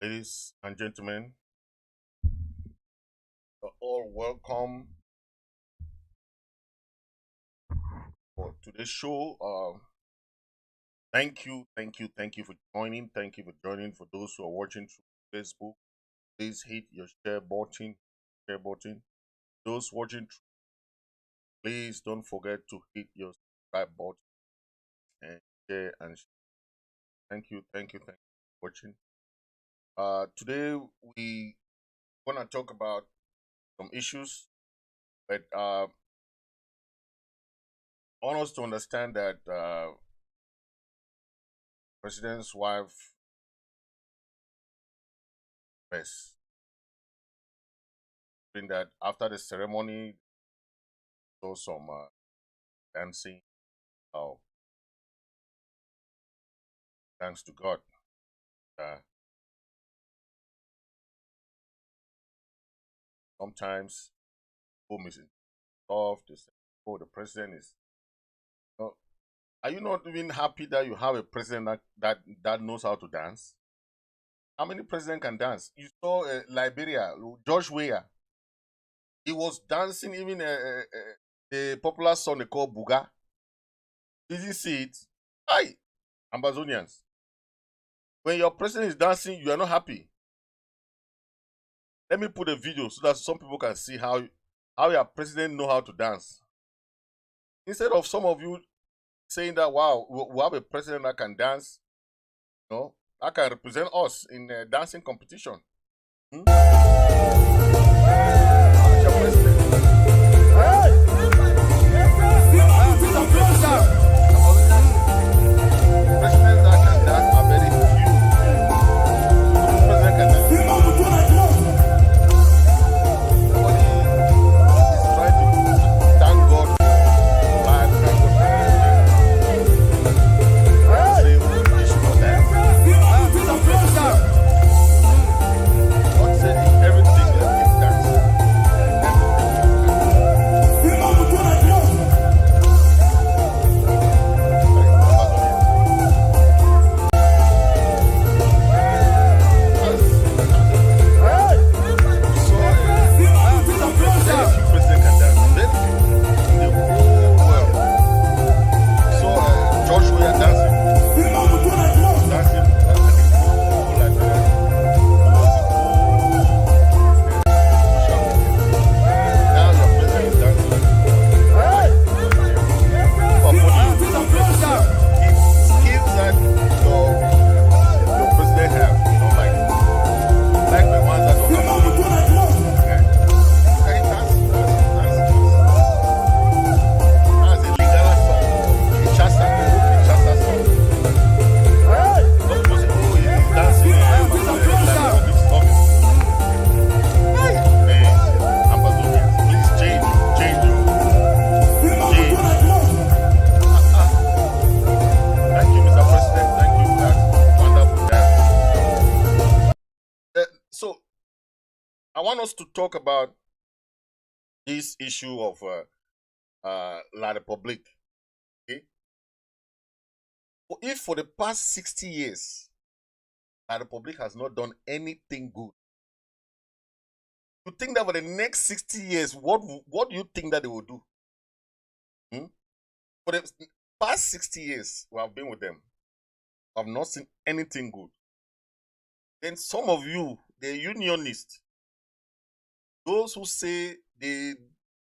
Ladies and gentlemen, you're all welcome for today's show. Thank you for joining. Thank you for joining. For those who are watching through Facebook, please hit your share button. Share button. Those watching, please don't forget to hit your subscribe button and share and share. Thank you for watching. Today we want to talk about some issues, but I want us to understand that president's wife rest. In that after the ceremony, saw some dancing. Oh, thanks to God. Uh, Sometimes home is involved. They say, "Oh, the president is." No, are you not even happy that you have a president that knows how to dance? How many presidents can dance? You saw Liberia, George Weah. He was dancing even the popular song they call Buga. Did you see it? Hi, Ambazonians. When your president is dancing, you are not happy. Let me put a video so that some people can see how your president know how to dance. Instead of some of you saying that, wow, we have a president that can dance, that can represent us in a dancing competition. That's your president. Presidents that can dance are very few. Which president can dance? Everybody is trying to thank God for life, thank God for everything. Say, oh, they should not dance. God said in everything, let him dance. So I want us to talk about this issue of La Republique. Okay? If for the past 60 years, La Republique has not done anything good, you think that for the next 60 years, what do you think that they will do? For the past 60 years, we have been with them. We have not seen anything good. Then some of you, the unionists, those who say they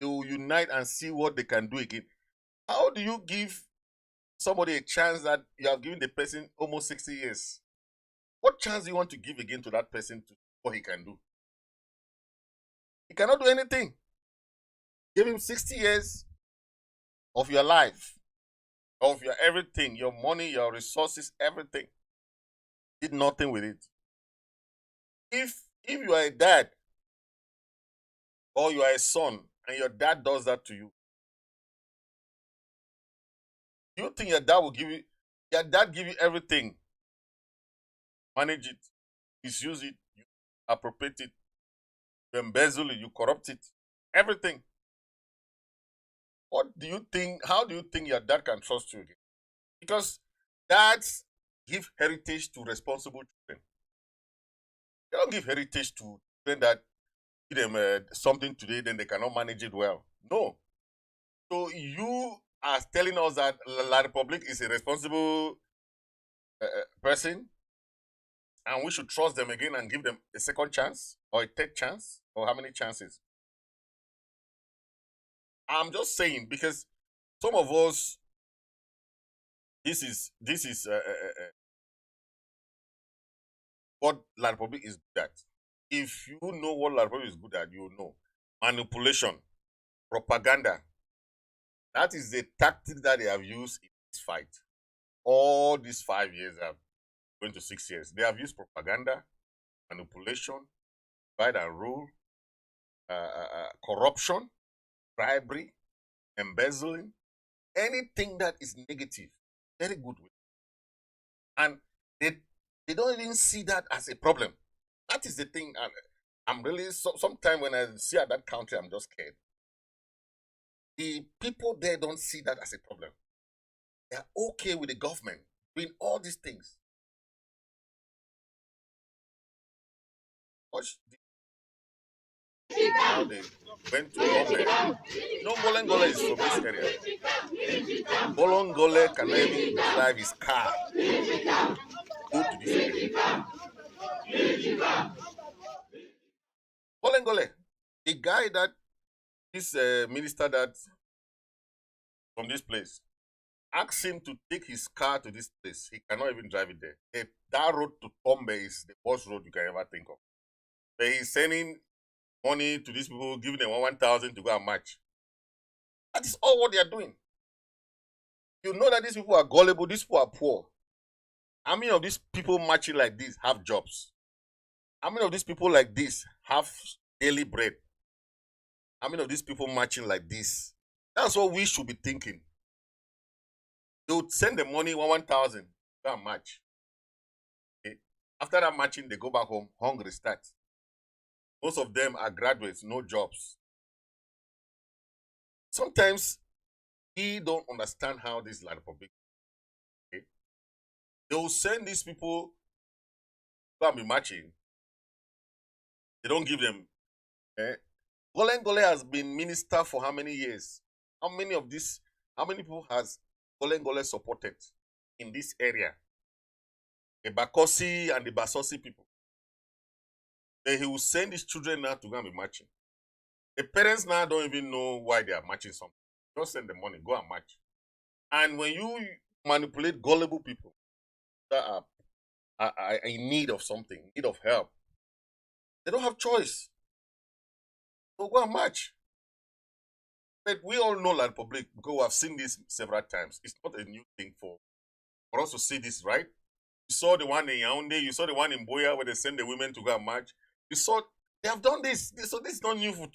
will unite and see what they can do again, how do you give somebody a chance that you have given the person almost 60 years? What chance do you want to give again to that person to what he can do? He cannot do anything. Give him 60 years of your life, of your everything, your money, your resources, everything. Did nothing with it. If you are a dad or you are a son and your dad does that to you, do you think your dad will give you everything? Manage it, misuse it, you appropriate it, you embezzle it, you corrupt it, everything. What do you think? How do you think your dad can trust you again? Because dads give heritage to responsible children. They don't give heritage to children that give them something today, then they cannot manage it well. No. So you are telling us that La Republique is a responsible person, and we should trust them again and give them a second chance or a third chance, or how many chances? I'm just saying, because some of us, this is what La Republique is good at. If you know what La Republique is good at, you know manipulation, propaganda. That is the tactic that they have used in this fight. All these 5 years, going to 6 years, they have used propaganda, manipulation, divide and rule, corruption, bribery, embezzling, anything that is negative, very good with. And they don't even see that as a problem. That is the thing. And I'm really, sometimes when I see at that country, I'm just scared. The people there don't see that as a problem. They're okay with the government doing all these things. Watch how they went to Gombe. You know, Bolengole is from this area. Bolengole cannot even drive his car go to this area. Bolengole, the guy that this minister that from this place asked him to take his car to this place. He cannot even drive it there. That road to Tombe is the worst road you can ever think of. But he's sending money to these people, giving them 1,000 to go and march. That is all what they are doing. You know that these people are gullible, these people are poor. How many of these people marching like this have jobs? How many of these people like this have daily bread? How many of these people marching like this? That's what we should be thinking. They would send the money, 1,000, go and march. Okay? After that marching, they go back home, hungry starts. Most of them are graduates, no jobs. Sometimes we don't understand how this La Republique. Okay? They will send these people go and be marching. They don't give them. Golengole has been minister for how many years? How many people has Golengole supported in this area? The Bakosi and the Basosi people. Then he will send his children now to go and be marching. The parents now don't even know why they are marching something. Just send the money, go and march. And when you manipulate gullible people that are in need of something, need of help, they don't have choice. So go and march. But we all know La Republique because we have seen this several times. It's not a new thing for us to see this, right? You saw the one in Yaoundé, you saw the one in Boya where they send the women to go and march. You saw they have done this. So this is not new for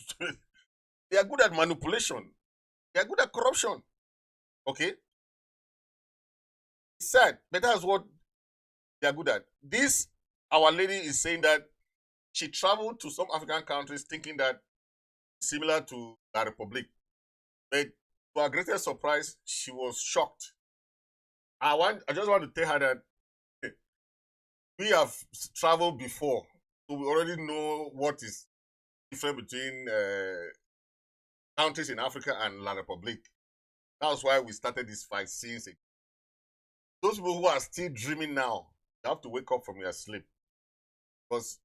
they are good at manipulation. They are good at corruption. Okay? It's sad, but that's what they are good at. This, our lady is saying that she traveled to some African countries thinking that similar to La Republique. But to her greatest surprise, she was shocked. I just want to tell her that we have traveled before, so we already know what is different between countries in Africa and La Republique. That's why we started this fight since it. Those people who are still dreaming now, you have to wake up from your sleep. Because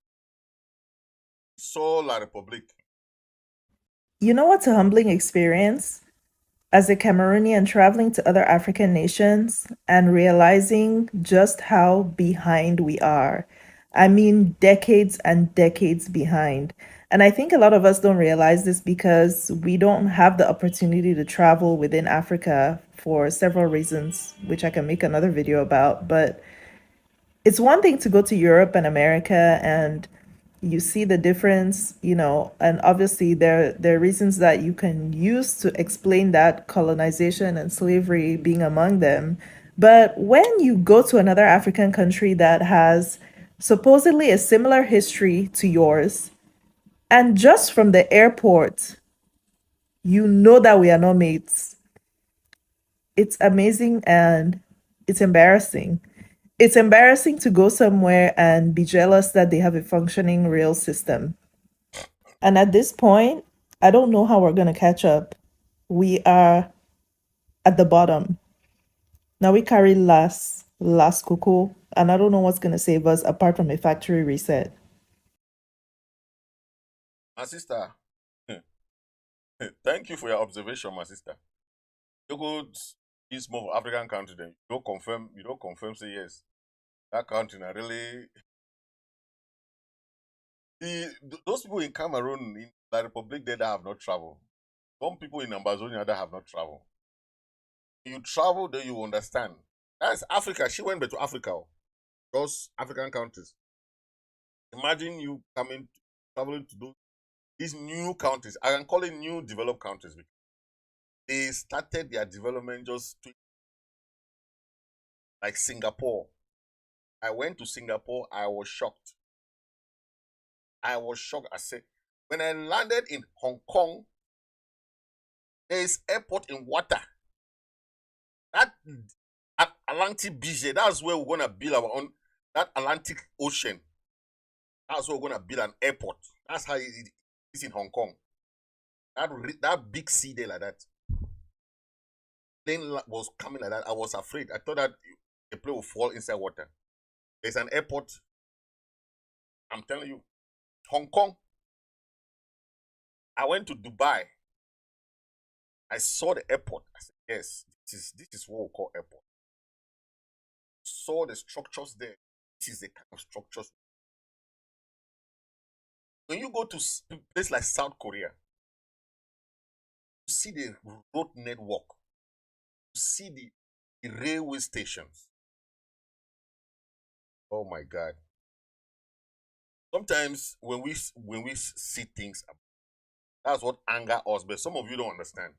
we saw La Republique. You know what's a humbling experience? As a Cameroonian traveling to other African nations and realizing just how behind we are. I mean, decades and decades behind. And I think a lot of us don't realize this because we don't have the opportunity to travel within Africa for several reasons, which I can make another video about. But it's one thing to go to Europe and America and you see the difference, and obviously there are reasons that you can use to explain that, colonization and slavery being among them. But when you go to another African country that has supposedly a similar history to yours, and just from the airport, you know that we are not mates. It's amazing and it's embarrassing. It's embarrassing to go somewhere and be jealous that they have a functioning rail system. And at this point, I don't know how we're going to catch up. We are at the bottom. Now we carry last cocoa, and I don't know what's going to save us apart from a factory reset. My sister, thank you for your observation, my sister. You go this small African country, then you don't confirm, say yes. That country now really those people in Cameroon, in the Republic there that have not traveled. Some people in Ambazonia that have not traveled. You travel, then you understand. That's Africa. She went back to Africa. Those African countries. Imagine you traveling to these new countries. I can call it new developed countries because they started their development like Singapore. I went to Singapore. I was shocked. I said, when I landed in Hong Kong, there is airport in water. That Atlantic beach, that's where we're gonna build our own. That Atlantic Ocean. That's where we're gonna build an airport. That's how it is in Hong Kong. That big sea there like that. Plane was coming like that. I was afraid. I thought that the plane would fall inside water. There's an airport. I'm telling you, Hong Kong. I went to Dubai. I saw the airport. I said, yes, this is what we call airport. Saw the structures there. This is the kind of structures. When you go to a place like South Korea, you see the road network, you see the railway stations. Oh my God! Sometimes when we see things, that's what anger us. But some of you don't understand.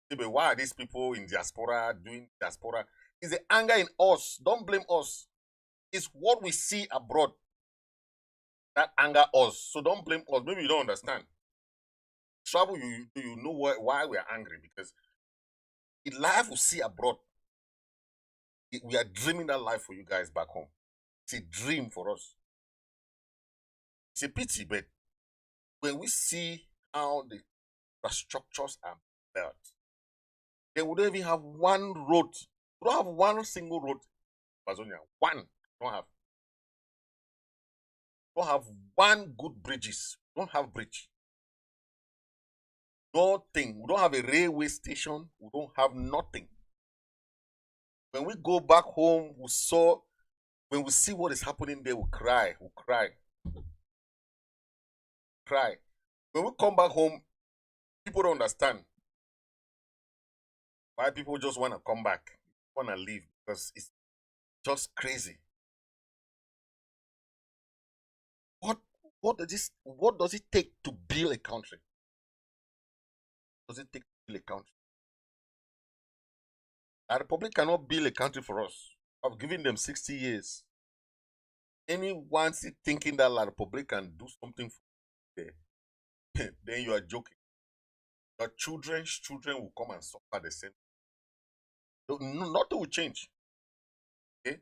But why are these people in diaspora doing diaspora? It's the anger in us. Don't blame us. It's what we see abroad that anger us. So don't blame us. Maybe you don't understand. Travel, you know why we are angry, because in life we see abroad, we are dreaming that life for you guys back home. It's a dream for us. It's a pity, but when we see how the infrastructures are built, they would not even have one road. We don't have one single road in Amazonia. One. We don't have one good bridges. We don't have bridge. Nothing. We don't have a railway station. We don't have nothing. When we go back home, when we see what is happening there, we cry. When we come back home, people don't understand why people just want to come back, want to leave, because it's just crazy. What does it take to build a country? What does it take to build a country? The Republic cannot build a country for us. I've given them 60 years. Anyone thinking that La Republic can do something for them, then you are joking. Your children's children will come and suffer the same. Nothing will change. Okay?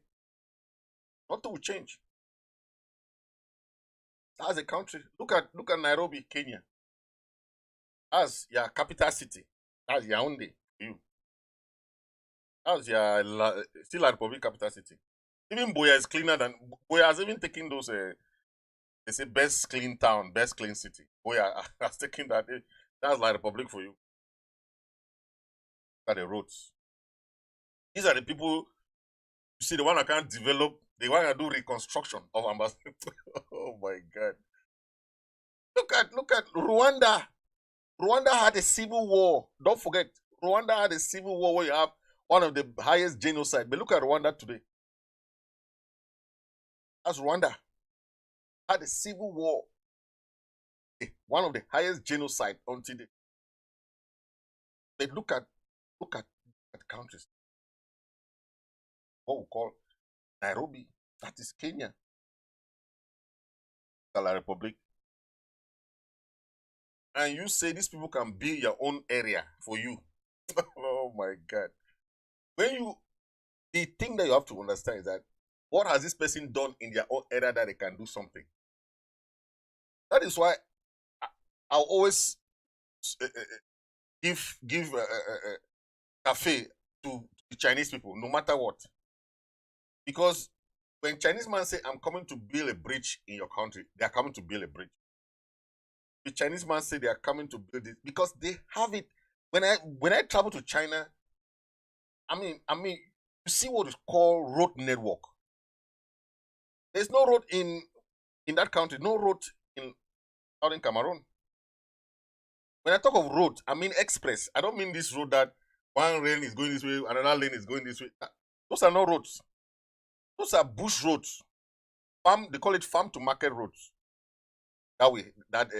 Nothing will change. As a country, look at Nairobi, Kenya. As your capital city. That's Yaoundé for you. That's your still a Republic capital city. Even Boya is cleaner than Boya has even taken those they say best clean town, best clean city. Boya has taken that. That's like Republic for you. Look at the roads. These are the people you see, the one that can't develop, the one that do reconstruction of Ambazonian. Oh my God. Look at Rwanda. Rwanda had a civil war. Don't forget, Rwanda had a civil war where you have one of the highest genocide. But look at Rwanda today. That's Rwanda. Had a civil war. One of the highest genocide on today. But look at countries. What we call Nairobi. That is Kenya. La Republic. And you say these people can build your own area for you. Oh my God. The thing that you have to understand is that What has this person done in their own area that they can do something? That is why I'll always give cafe to the Chinese people, no matter what. Because when Chinese man say, I'm coming to build a bridge in your country, they are coming to build a bridge. The Chinese man say they are coming to build it because they have it. When I travel to China, I mean, you see what is called road network. There's no road in that country, no road in southern Cameroon. When I talk of road, I mean express. I don't mean this road that one lane is going this way, another lane is going this way. Those are not roads. Those are bush roads. Farm, they call it farm to market roads. That way,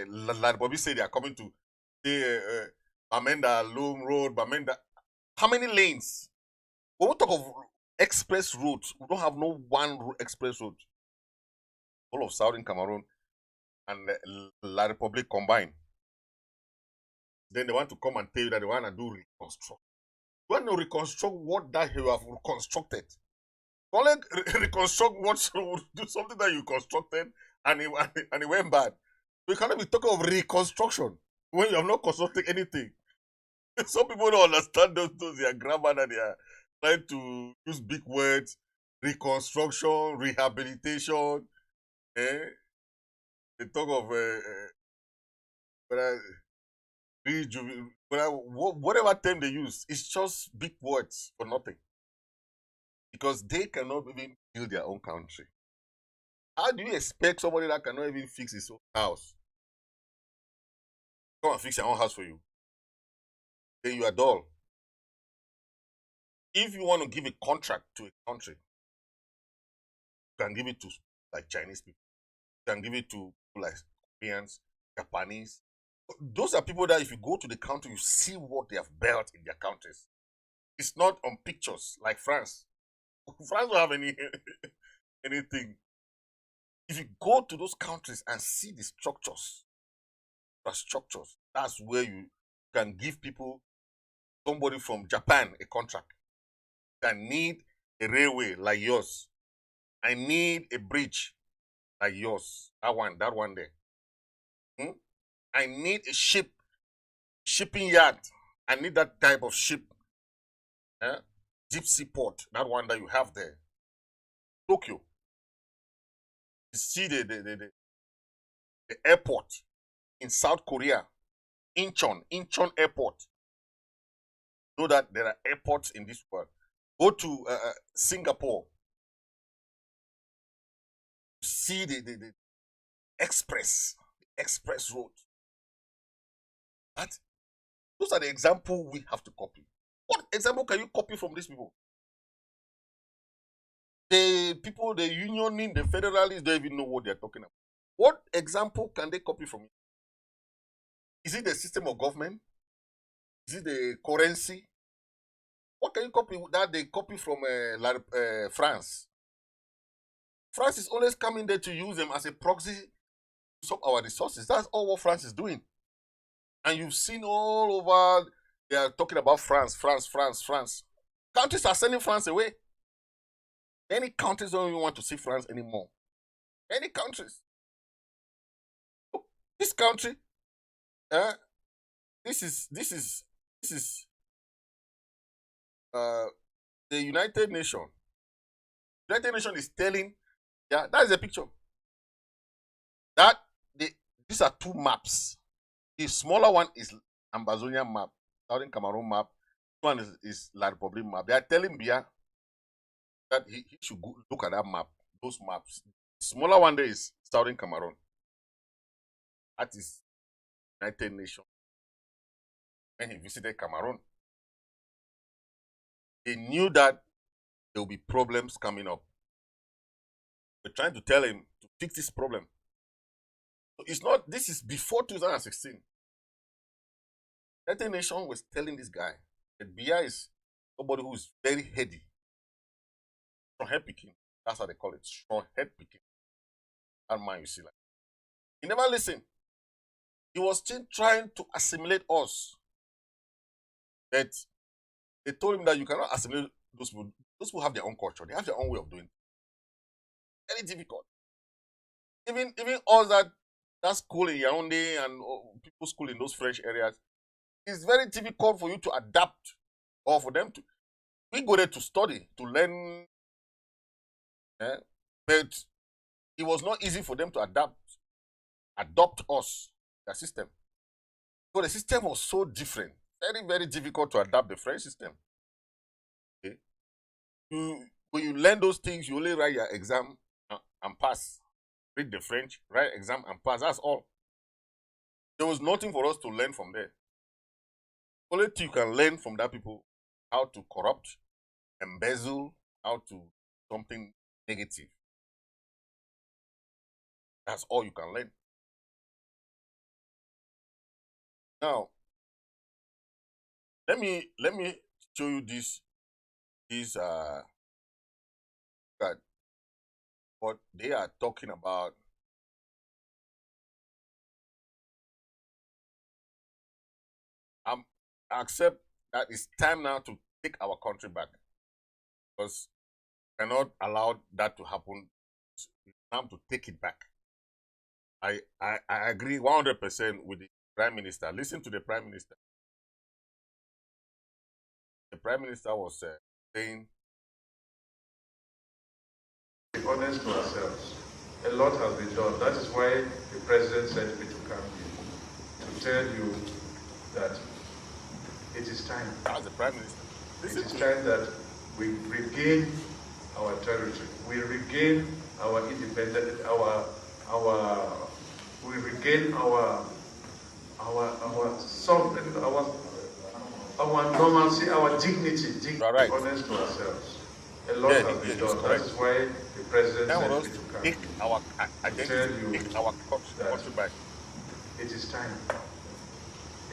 like Bobby said, they are coming to the Bamenda, Loam Road, Bamenda. How many lanes? When we talk of express roads, we don't have no one express road. All of southern Cameroon and La Republique combined. Then they want to come and tell you that they want to do reconstruct. You want to reconstruct what that you have reconstructed. Call it reconstruct what do something that you constructed and it went bad. We cannot be talking of reconstruction when you have not constructed anything. Some people don't understand those their grammar that they are trying to use big words, reconstruction, rehabilitation. They talk of whatever term they use, it's just big words for nothing. Because they cannot even build their own country. How do you expect somebody that cannot even fix his own house come and fix your own house for you? Then you are dull. If you want to give a contract to a country, you can give it to like Chinese people. You can give it to like Koreans, Japanese. Those are people that if you go to the country, you see what they have built in their countries. It's not on pictures like France. France don't have anything. If you go to those countries and see the structures, that's where you can give people, somebody from Japan, a contract. I need a railway like yours. I need a bridge like yours. That one there. I need a shipping yard. I need that type of ship. Gypsy port, that one that you have there. Tokyo. You see the airport in South Korea, Incheon Airport. Know that there are airports in this world. Go to Singapore. See the express road. Those are the examples we have to copy. What example can you copy from these people? The people, the unioning, the federalists don't even know what they're talking about. What example can they copy from you? Is it the system of government? Is it the currency? What can you copy that they copy from France? France is always coming there to use them as a proxy to stop our resources. That's all what France is doing. And you've seen all over, they are talking about France. Countries are sending France away. Any countries don't even want to see France anymore. Any countries. This country, this is the United Nations. United Nations is telling, yeah, that is a picture. That these are two maps. The smaller one is Ambazonian map, Southern Cameroon map. One is La Republique map. They are telling Biya that he should go look at that map, those maps. The smaller one there is Southern Cameroon. That is United Nations. When he visited Cameroon, he knew that there will be problems coming up. We're trying to tell him to fix this problem. So it's not, this is before 2016. United Nations was telling this guy that Biya is somebody who is very heady. Strong head picking. That's how they call it. Strong head picking. That man you see like. He never listened. He was still trying to assimilate us. But they told him that you cannot assimilate those people. Those people have their own culture. They have their own way of doing it. Very difficult. Even us that school in Yaoundé and people school in those French areas, it's very difficult for you to adapt or for them to. We go there to study, to learn, but it was not easy for them to adopt us, the system. So the system was so different, very, very difficult to adapt the French system. Okay? When you learn those things, you only write your exam and pass. Read the French, write exam and pass. That's all. There was nothing for us to learn from there. Only thing you can learn from that people, how to corrupt, embezzle, how to do something negative. That's all you can learn. Now, let me show you this that what they are talking about. I accept that it's time now to take our country back, because we cannot allow that to happen. It's time to take it back. I agree 100% with the Prime Minister. Listen to the Prime Minister. The Prime Minister was saying, be honest to ourselves. A lot has been done. That is why the President sent me to come here, to tell you that it is time. That's the Prime Minister. It is time that we regain our territory. We regain our independence, we regain our sovereignty, our normalcy, our dignity. Right. Be honest to ourselves. A lot has been done. That is why the President sent me to come. Take our identity, take our country back. It is time.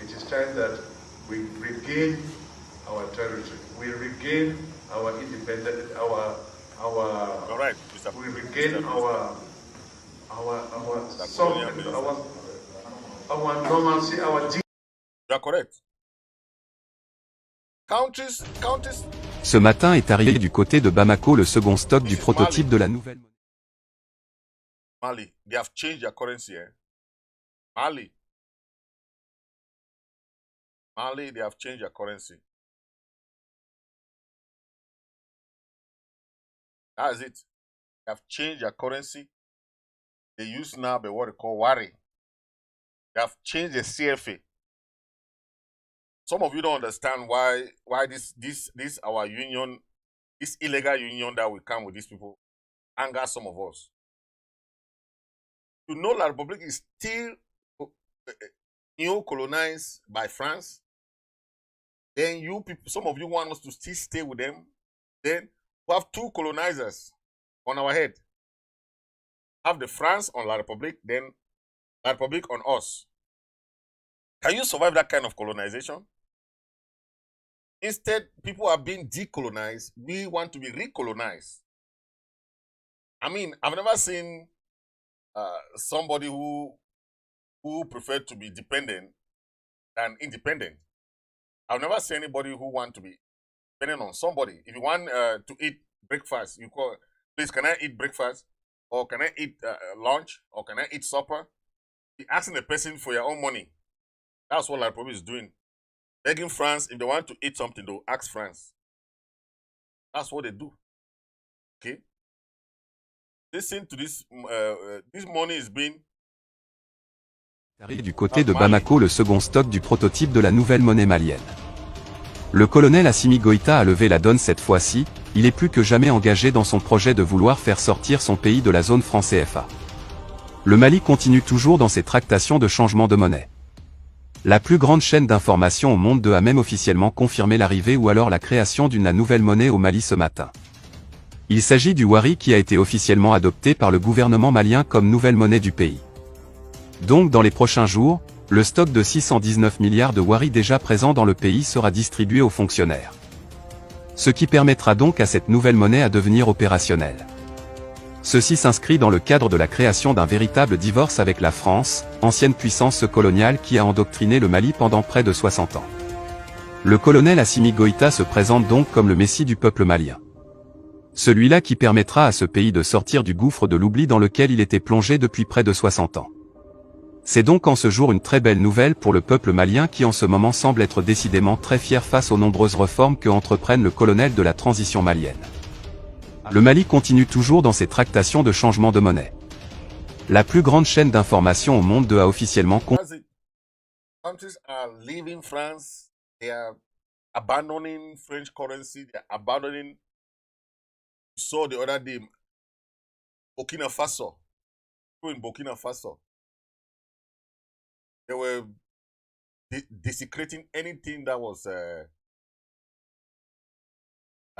It is time that we regain our territory. We regain our independence, All right, Mr. we regain our sovereignty, our normalcy, our dignity. You are correct. Countries. Ce matin est arrivé du côté de Bamako le second stock du prototype de la nouvelle monnaie. Mali, they have changed their currency. Mali, they have changed their currency. That's it. They have changed their currency. They use now what they call Wari. They have changed the CFA. Some of you don't understand why this our union, this illegal union that will come with these people, anger some of us. You know, La Republique is still neo-colonized by France. Then you people, some of you want us to still stay with them. Then we have two colonizers on our head. Have the France on La Republique, then La Republique on us. Can you survive that kind of colonization? Instead, people are being decolonized. We want to be recolonized. I mean, I've never seen somebody who preferred to be dependent than independent. I've never seen anybody who want to be dependent on somebody. If you want to eat breakfast, you call, please, can I eat breakfast? Or can I eat lunch? Or can I eat supper? You're asking the person for your own money. That's what La Republique is doing. Begging France, if they want to eat something, they'll ask France. That's what they do. Okay? Listen to this. This money is being... Du côté de Bamako le second stock du prototype de la nouvelle monnaie malienne. Le colonel Assimi Goïta a levé la donne cette fois-ci, il est plus que jamais engagé dans son projet de vouloir faire sortir son pays de la zone franc CFA. Le Mali continue toujours dans ses tractations de changement de monnaie. La plus grande chaîne d'information au monde a même officiellement confirmé l'arrivée ou alors la création d'une nouvelle monnaie au Mali ce matin. Il s'agit du Wari qui a été officiellement adopté par le gouvernement malien comme nouvelle monnaie du pays. Donc dans les prochains jours, le stock de 619 milliards de Wari déjà présent dans le pays sera distribué aux fonctionnaires. Ce qui permettra donc à cette nouvelle monnaie à devenir opérationnelle. Ceci s'inscrit dans le cadre de la création d'un véritable divorce avec la France, ancienne puissance coloniale qui a endoctriné le Mali pendant près de 60 ans. Le colonel Assimi Goïta se présente donc comme le messie du peuple malien. Celui-là qui permettra à ce pays de sortir du gouffre de l'oubli dans lequel il était plongé depuis près de 60 ans. C'est donc en ce jour une très belle nouvelle pour le peuple malien qui en ce moment semble être décidément très fier face aux nombreuses réformes que entreprennent le colonel de la transition malienne. Le Mali continue toujours dans ses tractations de changement de monnaie. La plus grande chaîne d'information au monde a officiellement Countries are leaving France, they are abandoning French currency, they are abandoning. We saw the other day, Burkina Faso, in Burkina Faso, they were desecrating anything that was a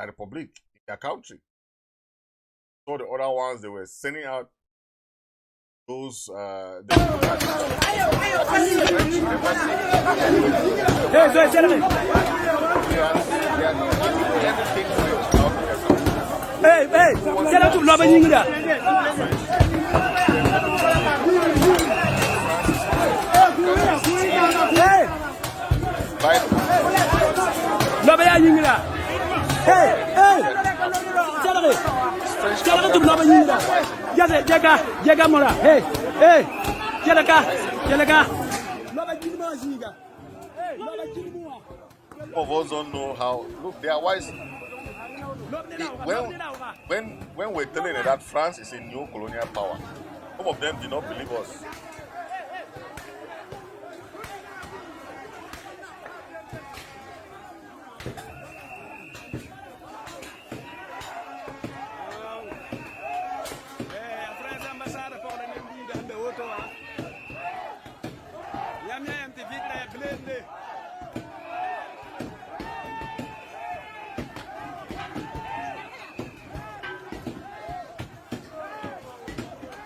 republic in their country. So the other ones, they were sending out those of us don't know how. Look, they are wise. When we're telling them that France is a new colonial power, some of them did not believe us.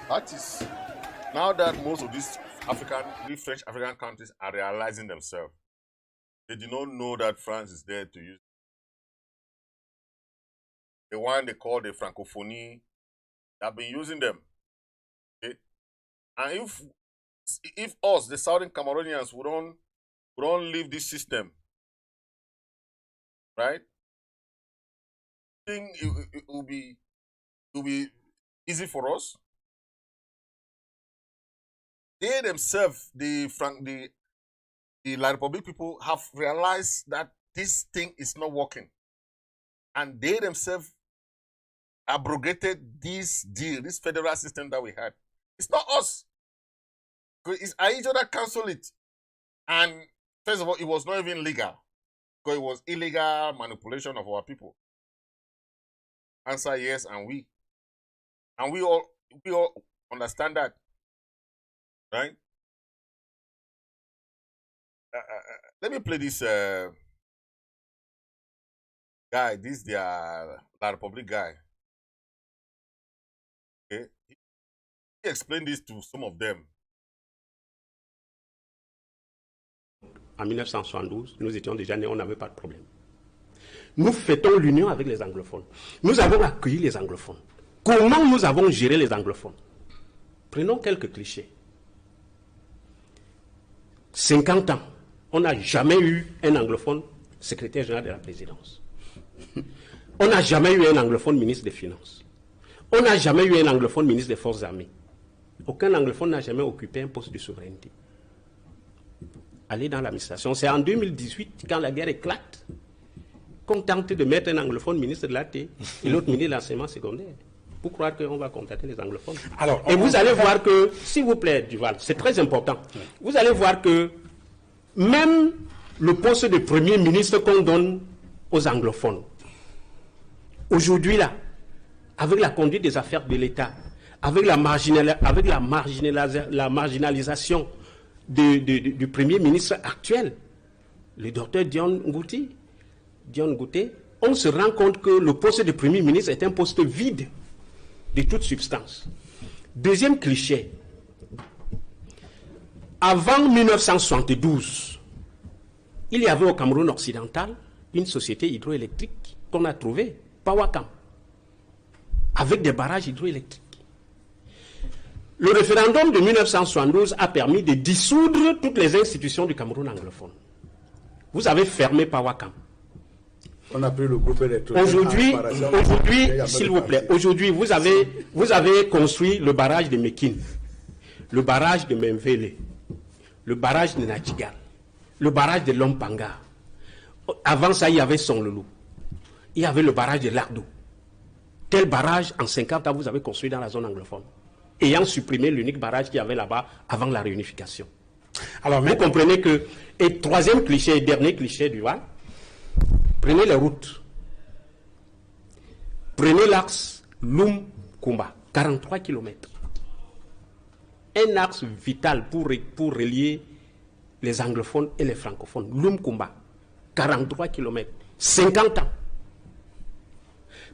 That is, now that most of these French African countries are realizing themselves, they do not know that France is there to use the one they call the Francophonie. They have been using them. Okay? And if us, the Southern Cameroonians, we don't leave this system, right? I think it will be easy for us. They themselves, the La Republique people, have realized that this thing is not working. And they themselves abrogated this deal, this federal system that we had. It's not us. It's Aïjo that canceled it. And first of all, it was not even legal. Because it was illegal manipulation of our people. Answer yes, and we. And we all understand that. Right? Let me play this guy. This is their La Republique guy. Okay, he explained this to some of them. En 1972, nous étions déjà nés, on n'avait pas de problème. Nous fêtons l'union avec les anglophones. Nous avons accueilli les anglophones. Comment nous avons géré les anglophones? Prenons quelques clichés. 50 ans, on n'a jamais eu un anglophone secrétaire général de la présidence. On n'a jamais eu un anglophone ministre des Finances. On n'a jamais eu un anglophone ministre des Forces armées. Aucun anglophone n'a jamais occupé un poste de souveraineté. Allez dans l'administration. C'est en 2018, quand la guerre éclate, qu'on tente de mettre un anglophone ministre de l'AT et l'autre ministre de l'enseignement secondaire. Pour croire qu'on va contacter les anglophones. Alors, et vous allez voir que, s'il vous plaît, Duval, c'est très important. Vous allez voir que même le poste de Premier ministre qu'on donne aux anglophones, aujourd'hui là, avec la conduite des affaires de l'État, avec la marginalisation du Premier ministre actuel, le docteur Dion Ngouté, on se rend compte que le poste de Premier ministre est un poste vide de toute substance. Deuxième cliché. Avant 1972, il y avait au Cameroun occidental une société hydroélectrique qu'on a trouvée, Powakam, avec des barrages hydroélectriques. Le référendum de 1972 a permis de dissoudre toutes les institutions du Cameroun anglophone. Vous avez fermé Powakam. On a pris le groupe électronique. Aujourd'hui, s'il vous plaît, aujourd'hui, vous avez construit le barrage de Mekin, le barrage de Memvele, le barrage de Nachigal, le barrage de Lompanga. Avant ça, il y avait Sonlolo. Il y avait le barrage de Lardo. Quel barrage en 50 ans vous avez construit dans la zone anglophone, ayant supprimé l'unique barrage qu'il y avait là-bas avant la réunification? Alors, vous comprenez que, et troisième cliché, dernier cliché du Val, prenez les routes. Prenez l'axe Loum-Kumba, 43 km. Un axe vital pour relier les anglophones et les francophones. Loum-Kumba, 43 km, 50 ans.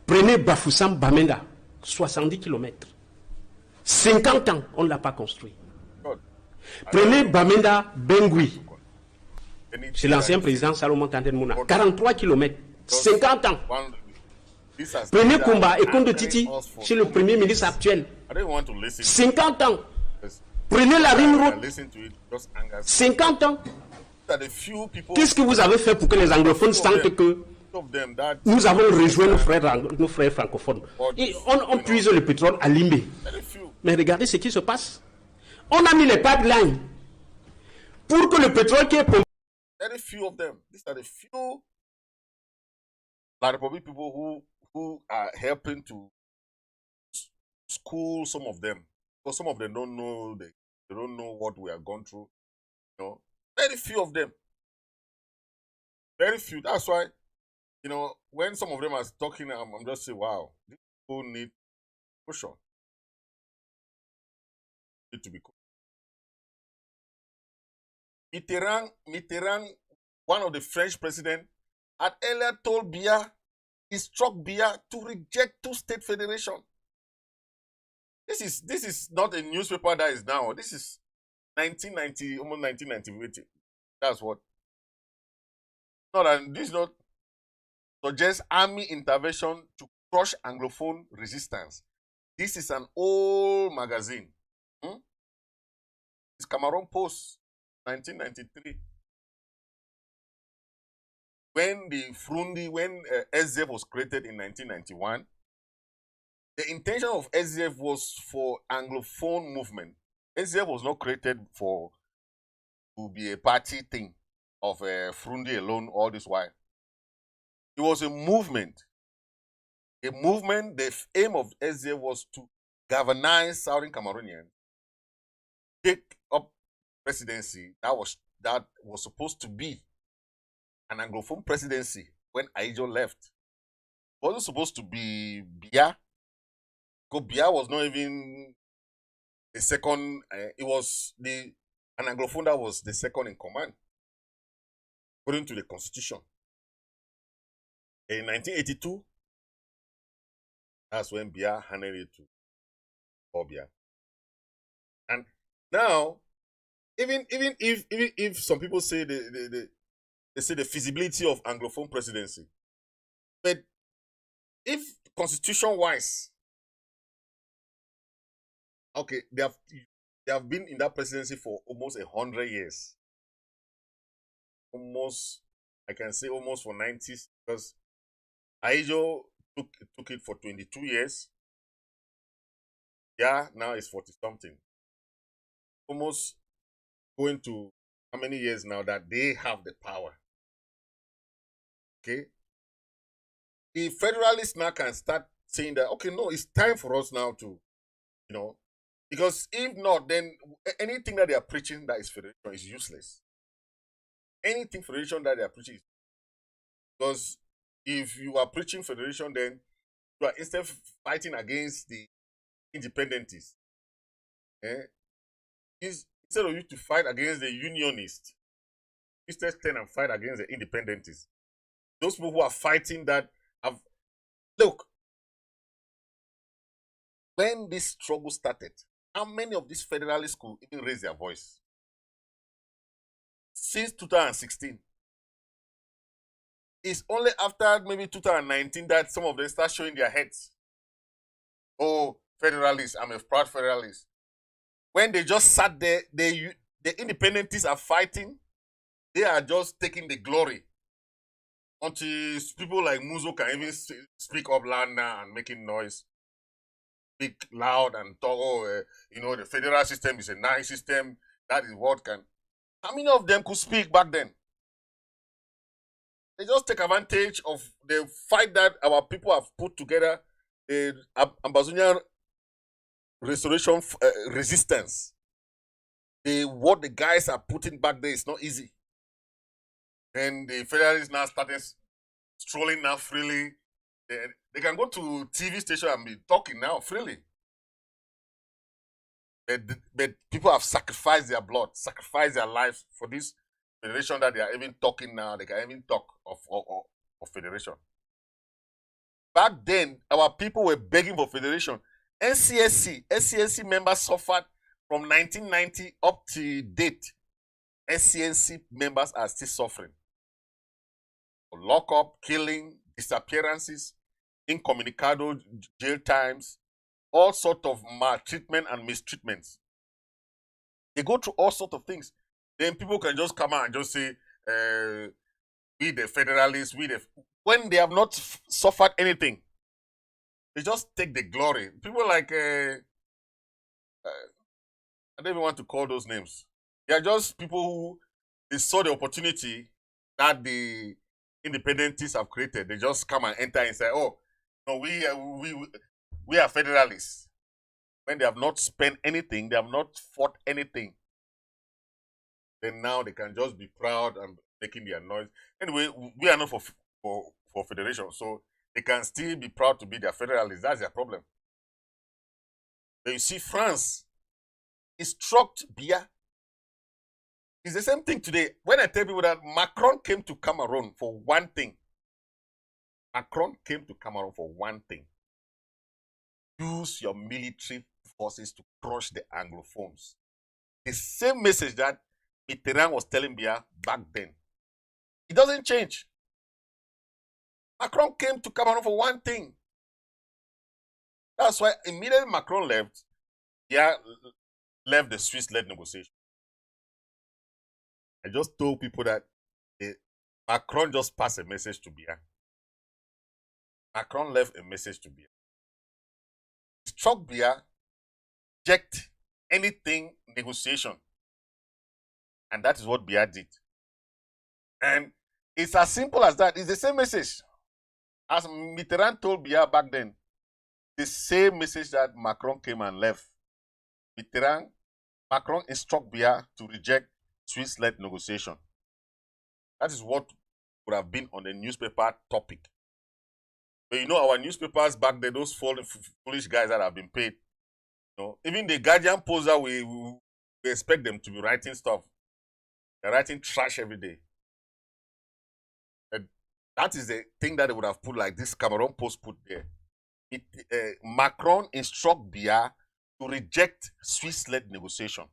Prenez Bafoussam-Bamenda, 70 km. 50 ans, on ne l'a pas construit. Prenez Bamenda-Bengui. C'est l'ancien président Salomon Tanten Mouna. 43 km, 50 ans. Prenez Kumba et Kondo Titi, c'est le premier ministre actuel. 50 ans. Prenez la Ring Road. 50 ans. Qu'est-ce que vous avez fait pour que les anglophones sentent que nous avons rejoint nos frères francophones? Et on puise le pétrole à Limbé. Mais regardez ce qui se passe. On a mis les pipelines pour que le pétrole qui est pompé. Very few of them. These are the few La Republique people who are helping to school some of them. Because some of them don't know they don't know what we are going through. You know, very few of them. Very few. That's why, you know, when some of them are talking, I'm just saying, wow, these people need push on. Need to be cool. Mitterrand, one of the French presidents, had earlier told Biya, he struck Biya to reject two-state federation. This is not a newspaper that is now. This is 1990, almost 1990. That's what. This is not suggest army intervention to crush Anglophone resistance. This is an old magazine. It's Cameroon Post, 1993. When SDF was created in 1991, the intention of SDF was for Anglophone movement. SDF was not created to be a party thing of Frundi alone all this while. It was a movement. A movement, the aim of SDF was to galvanize Southern Cameroonians, take up presidency that was supposed to be an Anglophone presidency when Aijo left. It wasn't supposed to be Biya, because Biya was not even the second. It was an Anglophone that was the second in command, according to the constitution. In 1982, that's when Biya handed it to Obia. And now, even if some people say they say the feasibility of Anglophone presidency, but if constitution-wise, okay, they have been in that presidency for almost 100 years. Almost, I can say almost for 90s, because Aijo took it for 22 years. Yeah, now it's 40-something. Almost going to how many years now that they have the power. Okay? The Federalists now can start saying that, okay, no, it's time for us now to, you know, because if not, then anything that they are preaching that is federation is useless. Anything federation that they are preaching is, because if you are preaching federation, then you are instead fighting against the independentists. Instead of you to fight against the unionists, instead turn and fight against the independentists. Those people who are fighting that have, look, when this struggle started, how many of these federalists could even raise their voice? Since 2016. It's only after maybe 2019 that some of them start showing their heads. Oh, Federalists, I'm a proud Federalist. When they just sat there, the independentists are fighting. They are just taking the glory. until people like Munzu can even speak up loud now and making noise, speak loud and talk. Oh, the federal system is a nice system. That is what can. How many of them could speak back then? They just take advantage of the fight that our people have put together, the Ambazonian restoration resistance. What the guys are putting back there is not easy. And the Federalists now started strolling now freely. They can go to TV station and be talking now freely. But people have sacrificed their blood, sacrificed their lives for this federation that they are even talking now. They can even talk of federation. Back then, our people were begging for federation. NCSC members suffered from 1990 up to date. NCNC members are still suffering. Lockup, killing, disappearances, incommunicado jail times, all sorts of maltreatment and mistreatments. They go through all sorts of things. Then people can just come out and just say, we the Federalists, when they have not suffered anything. They just take the glory. People like, I don't even want to call those names. They are just people who they saw the opportunity that the independentists have created. They just come and enter and say, oh, no, we are Federalists. When they have not spent anything, they have not fought anything, then now they can just be proud and making their noise. Anyway, we are not for federation, so they can still be proud to be their Federalists. That's their problem. But you see, France instruct Biya. It's the same thing today. When I tell people that Macron came to Cameroon for one thing, Macron came to Cameroon for one thing. Use your military forces to crush the Anglophones. The same message that Mitterrand was telling Biya back then. It doesn't change. Macron came to Cameroon for one thing. That's why immediately Macron left, Biya left the Swiss-led negotiation. I just told people that Macron just passed a message to Biya. Macron left a message to Biya. Struck Biya, reject anything negotiation. And that is what Biya did. And it's as simple as that. It's the same message. As Mitterrand told Biya back then, the same message that Macron came and left. Macron instructed Biya to reject Swiss-led negotiation. That is what would have been on the newspaper topic. But our newspapers back then, those foolish guys that have been paid, even the Guardian poster, we expect them to be writing stuff. They're writing trash every day. And that is the thing that they would have put like this Cameroon Post put there. Macron instruct Biya to reject Swiss-led negotiation.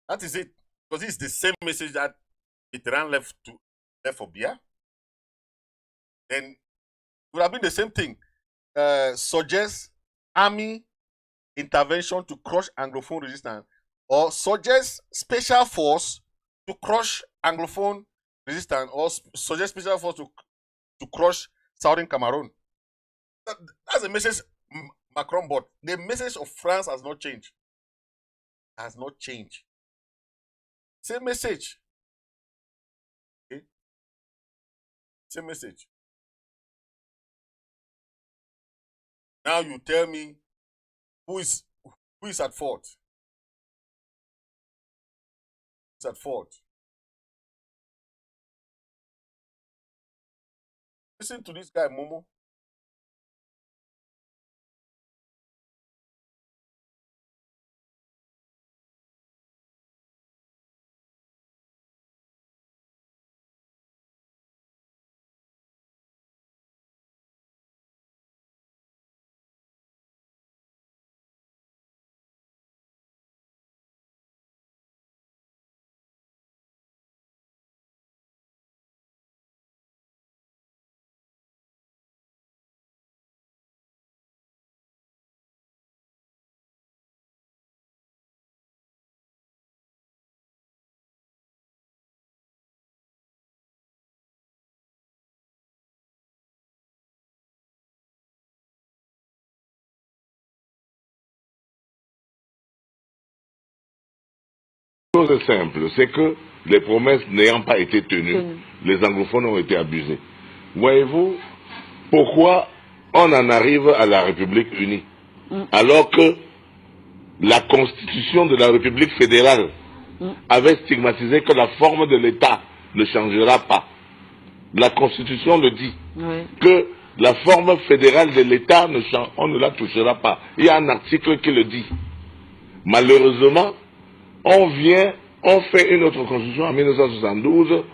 That is it. Because it's the same message that Mitterrand left for Biya. Then it would have been the same thing. Suggest army intervention to crush Anglophone resistance, or suggest special force to crush Anglophone resistance, or suggest special force to crush Southern Cameroon. That's the message Macron bought. The message of France has not changed. Has not changed. Same message. Okay? Same message. Now you tell me who is at fault? Who's at fault? Listen to this guy, Momo. chose est simple, c'est que les promesses n'ayant pas été tenues, les anglophones ont été abusés. Voyez-vous, pourquoi on en arrive à la République unie, alors que la constitution de la République fédérale avait stigmatisé que la forme de l'État ne changera pas. La constitution le dit, que la forme fédérale de l'État, on ne la touchera pas. Il y a un article qui le dit. Malheureusement, on fait une autre constitution en 1972,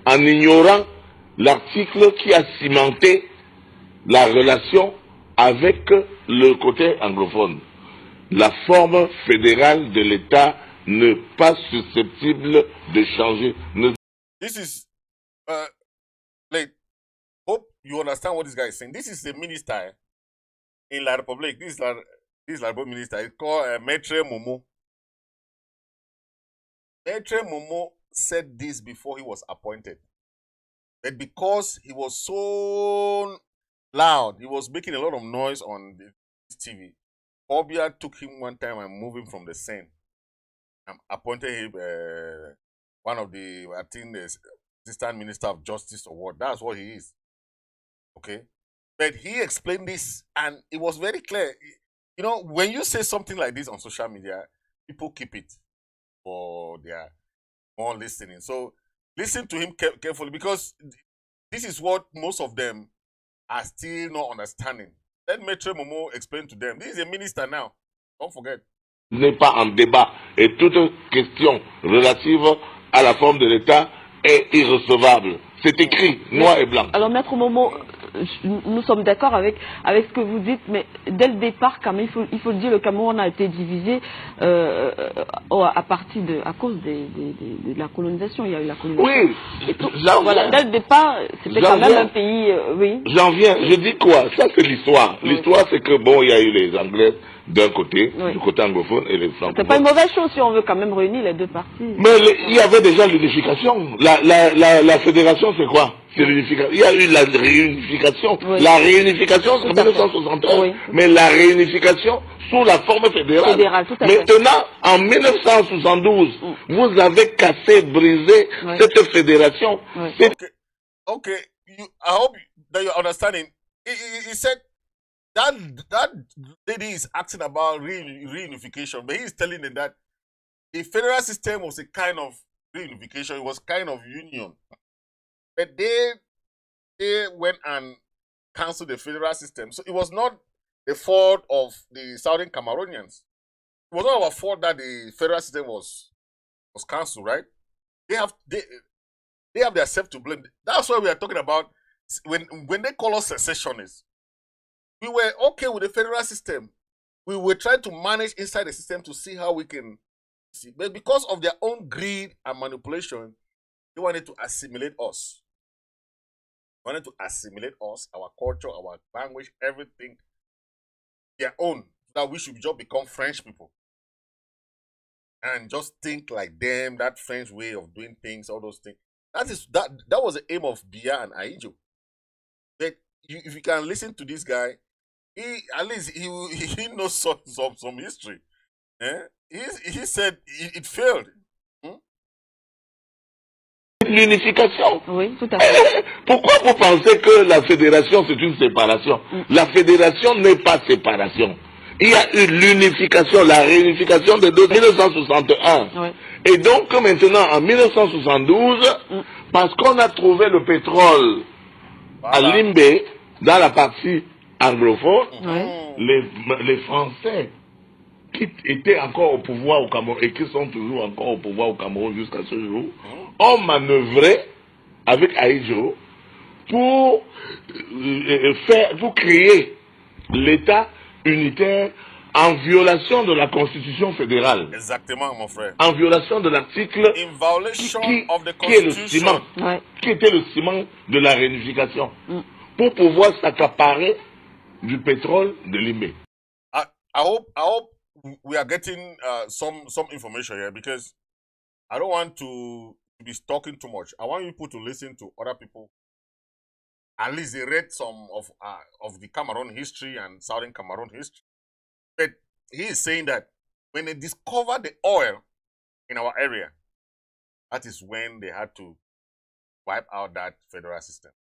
en ignorant l'article qui a cimenté la relation avec le côté anglophone. La forme fédérale de l'État n'est pas susceptible de changer. This is, like, hope you understand what this guy is saying. This is the minister in La Republique. This is La Republique minister. It's called Maître Momo. Maître Momo said this before he was appointed. But because he was so loud, he was making a lot of noise on the TV. Obia took him one time and moved him from the scene and appointed him one of the, I think, the Assistant Minister of Justice or what. That's what he is. Okay? But he explained this and it was very clear. You know, when you say something like this on social media, people keep it for their more listening. So listen to him carefully, because this is what most of them are still not understanding. Let Maître Momo explain to them. This is a minister now. Don't forget. N'est pas en débat. Et toute question relative à la forme de l'État est irrecevable. C'est écrit, noir et blanc. Alors, Maître Momo, nous sommes d'accord avec ce que vous dites, mais dès le départ, quand même, il faut le dire, le Cameroun a été divisé à cause de la colonisation. Il y a eu la colonisation. Oui, voilà, dès le départ, c'était quand même un pays. Oui. J'en viens, je dis quoi? Ça, c'est l'histoire. L'histoire, c'est que, bon, il y a eu les Anglais d'un côté, du côté anglophone, et les francophones. C'est pas une mauvaise chose si on veut quand même réunir les deux parties. Mais il y avait déjà l'unification. La fédération, c'est quoi? C'est l'unification. Il y a eu la réunification. Oui. La réunification, c'est en 1961. Oui. Mais la réunification sous la forme fédérale. Maintenant, en 1972, vous avez cassé, brisé cette fédération. Okay. I hope that you're understanding. He said that lady is asking about reunification, but he's telling them that the federal system was a kind of reunification. It was kind of union. But they went and cancelled the federal system. So it was not the fault of the Southern Cameroonians. It was not our fault that the federal system was cancelled, right? They have their self to blame. That's why we are talking about when they call us secessionists. We were okay with the federal system. We were trying to manage inside the system to see how we can see. But because of their own greed and manipulation, they wanted to assimilate us. They wanted to assimilate us, our culture, our language, everything, their own, that we should just become French people. And just think like them, that French way of doing things, all those things. That was the aim of Biya and Aijo. But if you can listen to this guy, at least he knows some history. He said it failed. L'unification. Oui, tout à fait. Pourquoi vous pensez que la fédération c'est une séparation? La fédération n'est pas séparation. Il y a eu l'unification, la réunification de 1961. Oui. Et donc maintenant en 1972, parce qu'on a trouvé le pétrole à Limbé, dans la partie anglophone, les Français qui étaient encore au pouvoir au Cameroun et qui sont toujours encore au pouvoir au Cameroun jusqu'à ce jour, ont manœuvré avec Aïdjo pour créer l'État unitaire en violation de la Constitution fédérale. Exactement, mon frère. En violation de l'article qui est le ciment, qui était le ciment de la réunification, pour pouvoir s'accaparer du pétrole de Limé. I hope we are getting some information here, because I don't want to be talking too much. I want people to listen to other people. At least they read some of the Cameroon history and Southern Cameroon history. But he is saying that when they discovered the oil in our area. That is when they had to wipe out that federal system.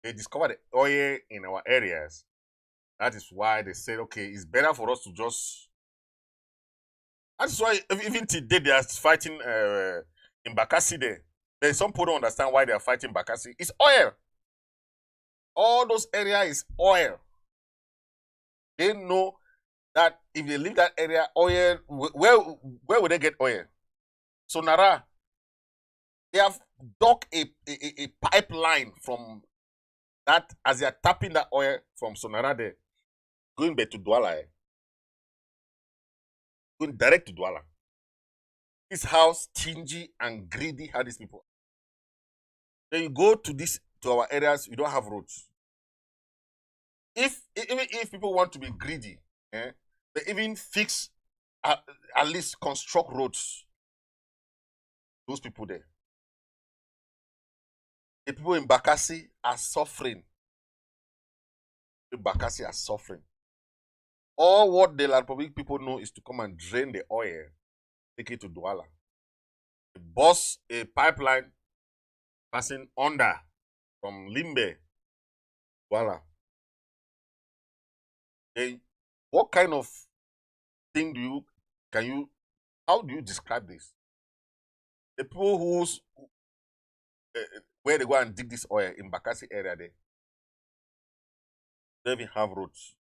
They discovered the oil in our areas. That is why they said, okay, it's better for us to just... That's why even today they are fighting in Bakassi there. There's some people don't understand why they are fighting Bakassi. It's oil. All those areas is oil. They know that if they leave that area, oil, where would they get oil? Sonara, they have dug a pipeline from that, as they are tapping that oil from Sonara there, going back to Douala. Going direct to Douala. This how stingy and greedy how these people are. Then you go to our areas, you don't have roads. Even if people want to be greedy, they even fix, at least construct roads. Those people there. The people in Bakassi are suffering. The Bakassi are suffering. All what the Republique people know is to come and drain the oil, take it to Douala. They bust a pipeline passing under from Limbe, Douala. What kind of thing how do you describe this? The people where they go and dig this oil in Bakassi area, they don't even have roads.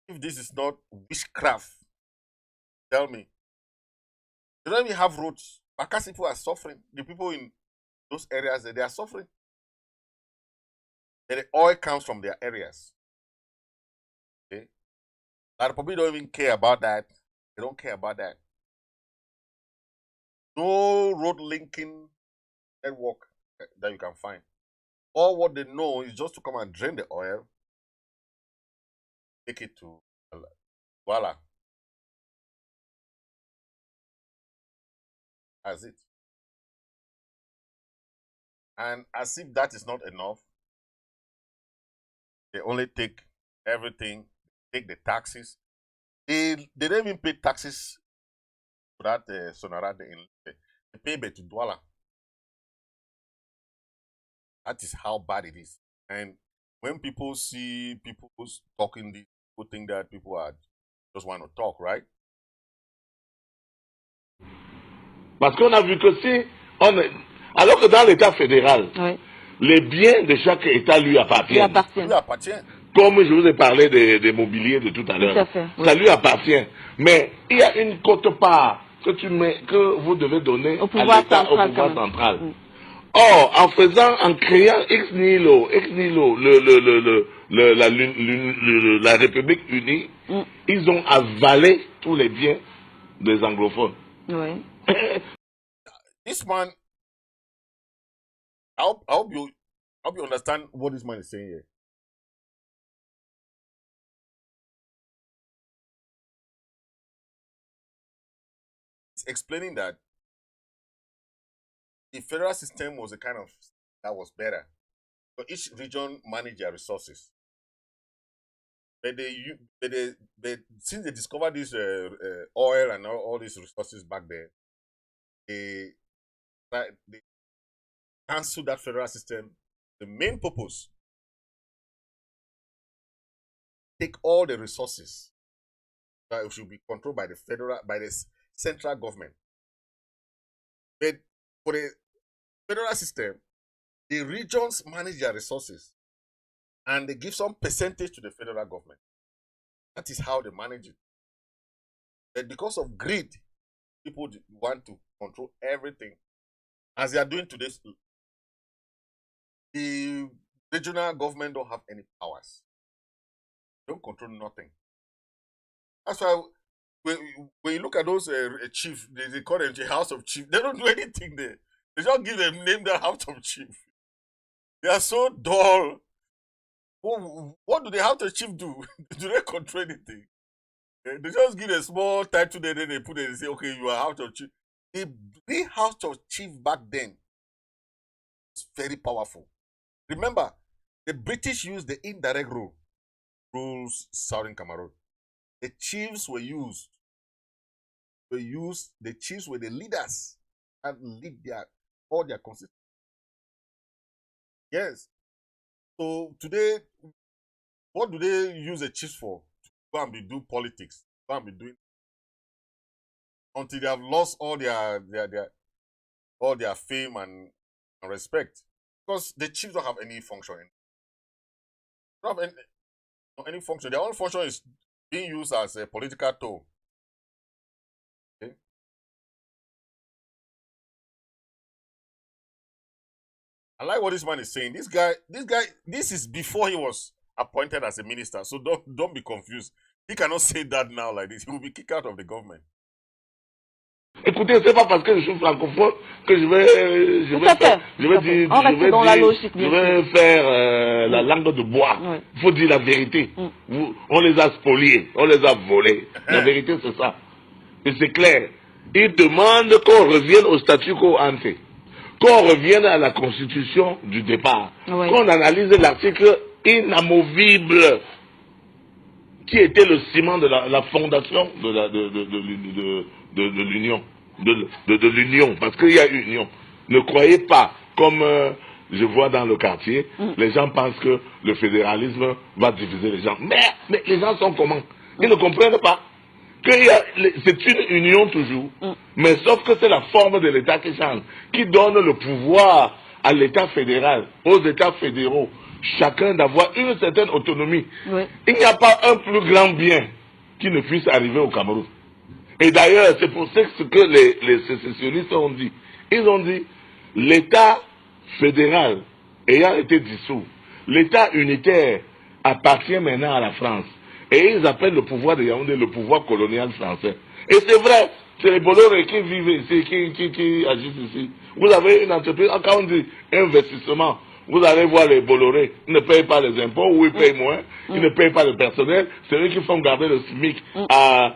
If this is not witchcraft, tell me. They don't even have roads. Bakassi people are suffering. The people in those areas, they are suffering. And the oil comes from their areas. Okay? The Republic don't even care about that. They don't care about that. No road linking network that you can find. All what they know is just to come and drain the oil, take it to Douala. That's it. And as if that is not enough, they only take everything, take the taxes. They don't even pay taxes for that Sonara. They pay back to Douala. That is how bad it is. And when people see people talking this, people think that people are just want to talk, right? Parce qu'on a vu que si alors que dans l'État fédéral, Oui. les biens de chaque État lui Lui appartiennent. appartient. Lui appartient. Comme je vous ai parlé des mobiliers de tout à l'heure. Tout à fait, oui. Ça lui appartient. Mais il y a une quote-part que vous devez donner Au pouvoir à l'État, au central, pouvoir quand même. central. Mm. Or, en créant ex nihilo la République unie, ils ont avalé tous les biens des anglophones. Oui. This man, I hope you understand what this man is saying here. He's explaining that the federal system was a kind of that was better. So each region managed their resources. But since they discovered this oil and all these resources back there, they cancelled that federal system. The main purpose: take all the resources that should be controlled by the central government. But for the federal system, the regions manage their resources and they give some percentage to the federal government. That is how they manage it. But because of greed, people want to control everything. As they are doing today, the regional government don't have any powers. They don't control nothing. That's why when you look at those chiefs, they call them the House of Chief. They don't do anything there. They just give them name the House of Chief. They are so dull. What do the House of Chief do? Do they control anything? They just give a small title there, then they put it and say, okay, you are House of Chief. The House of Chief back then was very powerful. Remember, the British used the indirect rules Southern Cameroon. The chiefs were used the chiefs were the leaders and lead all their constituencies. Yes. So today, what do they use the chiefs for? To go and do politics. Go and be doing until they have lost all their fame and respect. Because the chiefs don't have any function. They don't have any function. Their only function is being used as a political tool. Okay? I like what this man is saying. This is before he was appointed as a minister. So don't be confused. He cannot say that now like this. He will be kicked out of the government. Écoutez, c'est pas parce que je suis francophone que je vais faire la langue de bois. Il faut dire la vérité. On les a spoliés, on les a volés. La vérité, c'est ça. Et c'est clair. Ils demandent qu'on revienne au statu quo ante, qu'on revienne à la constitution du départ, qu'on analyse l'article inamovible qui était le ciment de la fondation de l'union, de l'union, parce qu'il y a union. Ne croyez pas, comme je vois dans le quartier, les gens pensent que le fédéralisme va diviser les gens. Mais les gens sont comment? Ils ne comprennent pas que c'est une union toujours, mais sauf que c'est la forme de l'État qui change, qui donne le pouvoir à l'État fédéral, aux États fédéraux, chacun d'avoir une certaine autonomie. Il n'y a pas un plus grand bien qui ne puisse arriver au Cameroun. Et d'ailleurs, c'est pour ça que les sécessionnistes ont dit. Ils ont dit, l'État fédéral ayant été dissous, l'État unitaire appartient maintenant à la France. Et ils appellent le pouvoir de Yaoundé le pouvoir colonial français. Et c'est vrai, c'est les Bolloré qui vivent ici, qui agissent ici. Vous avez une entreprise, quand on dit investissement, vous allez voir les Bolloré, ils ne payent pas les impôts ou ils payent moins, ils ne payent pas le personnel, c'est eux qui font garder le SMIC à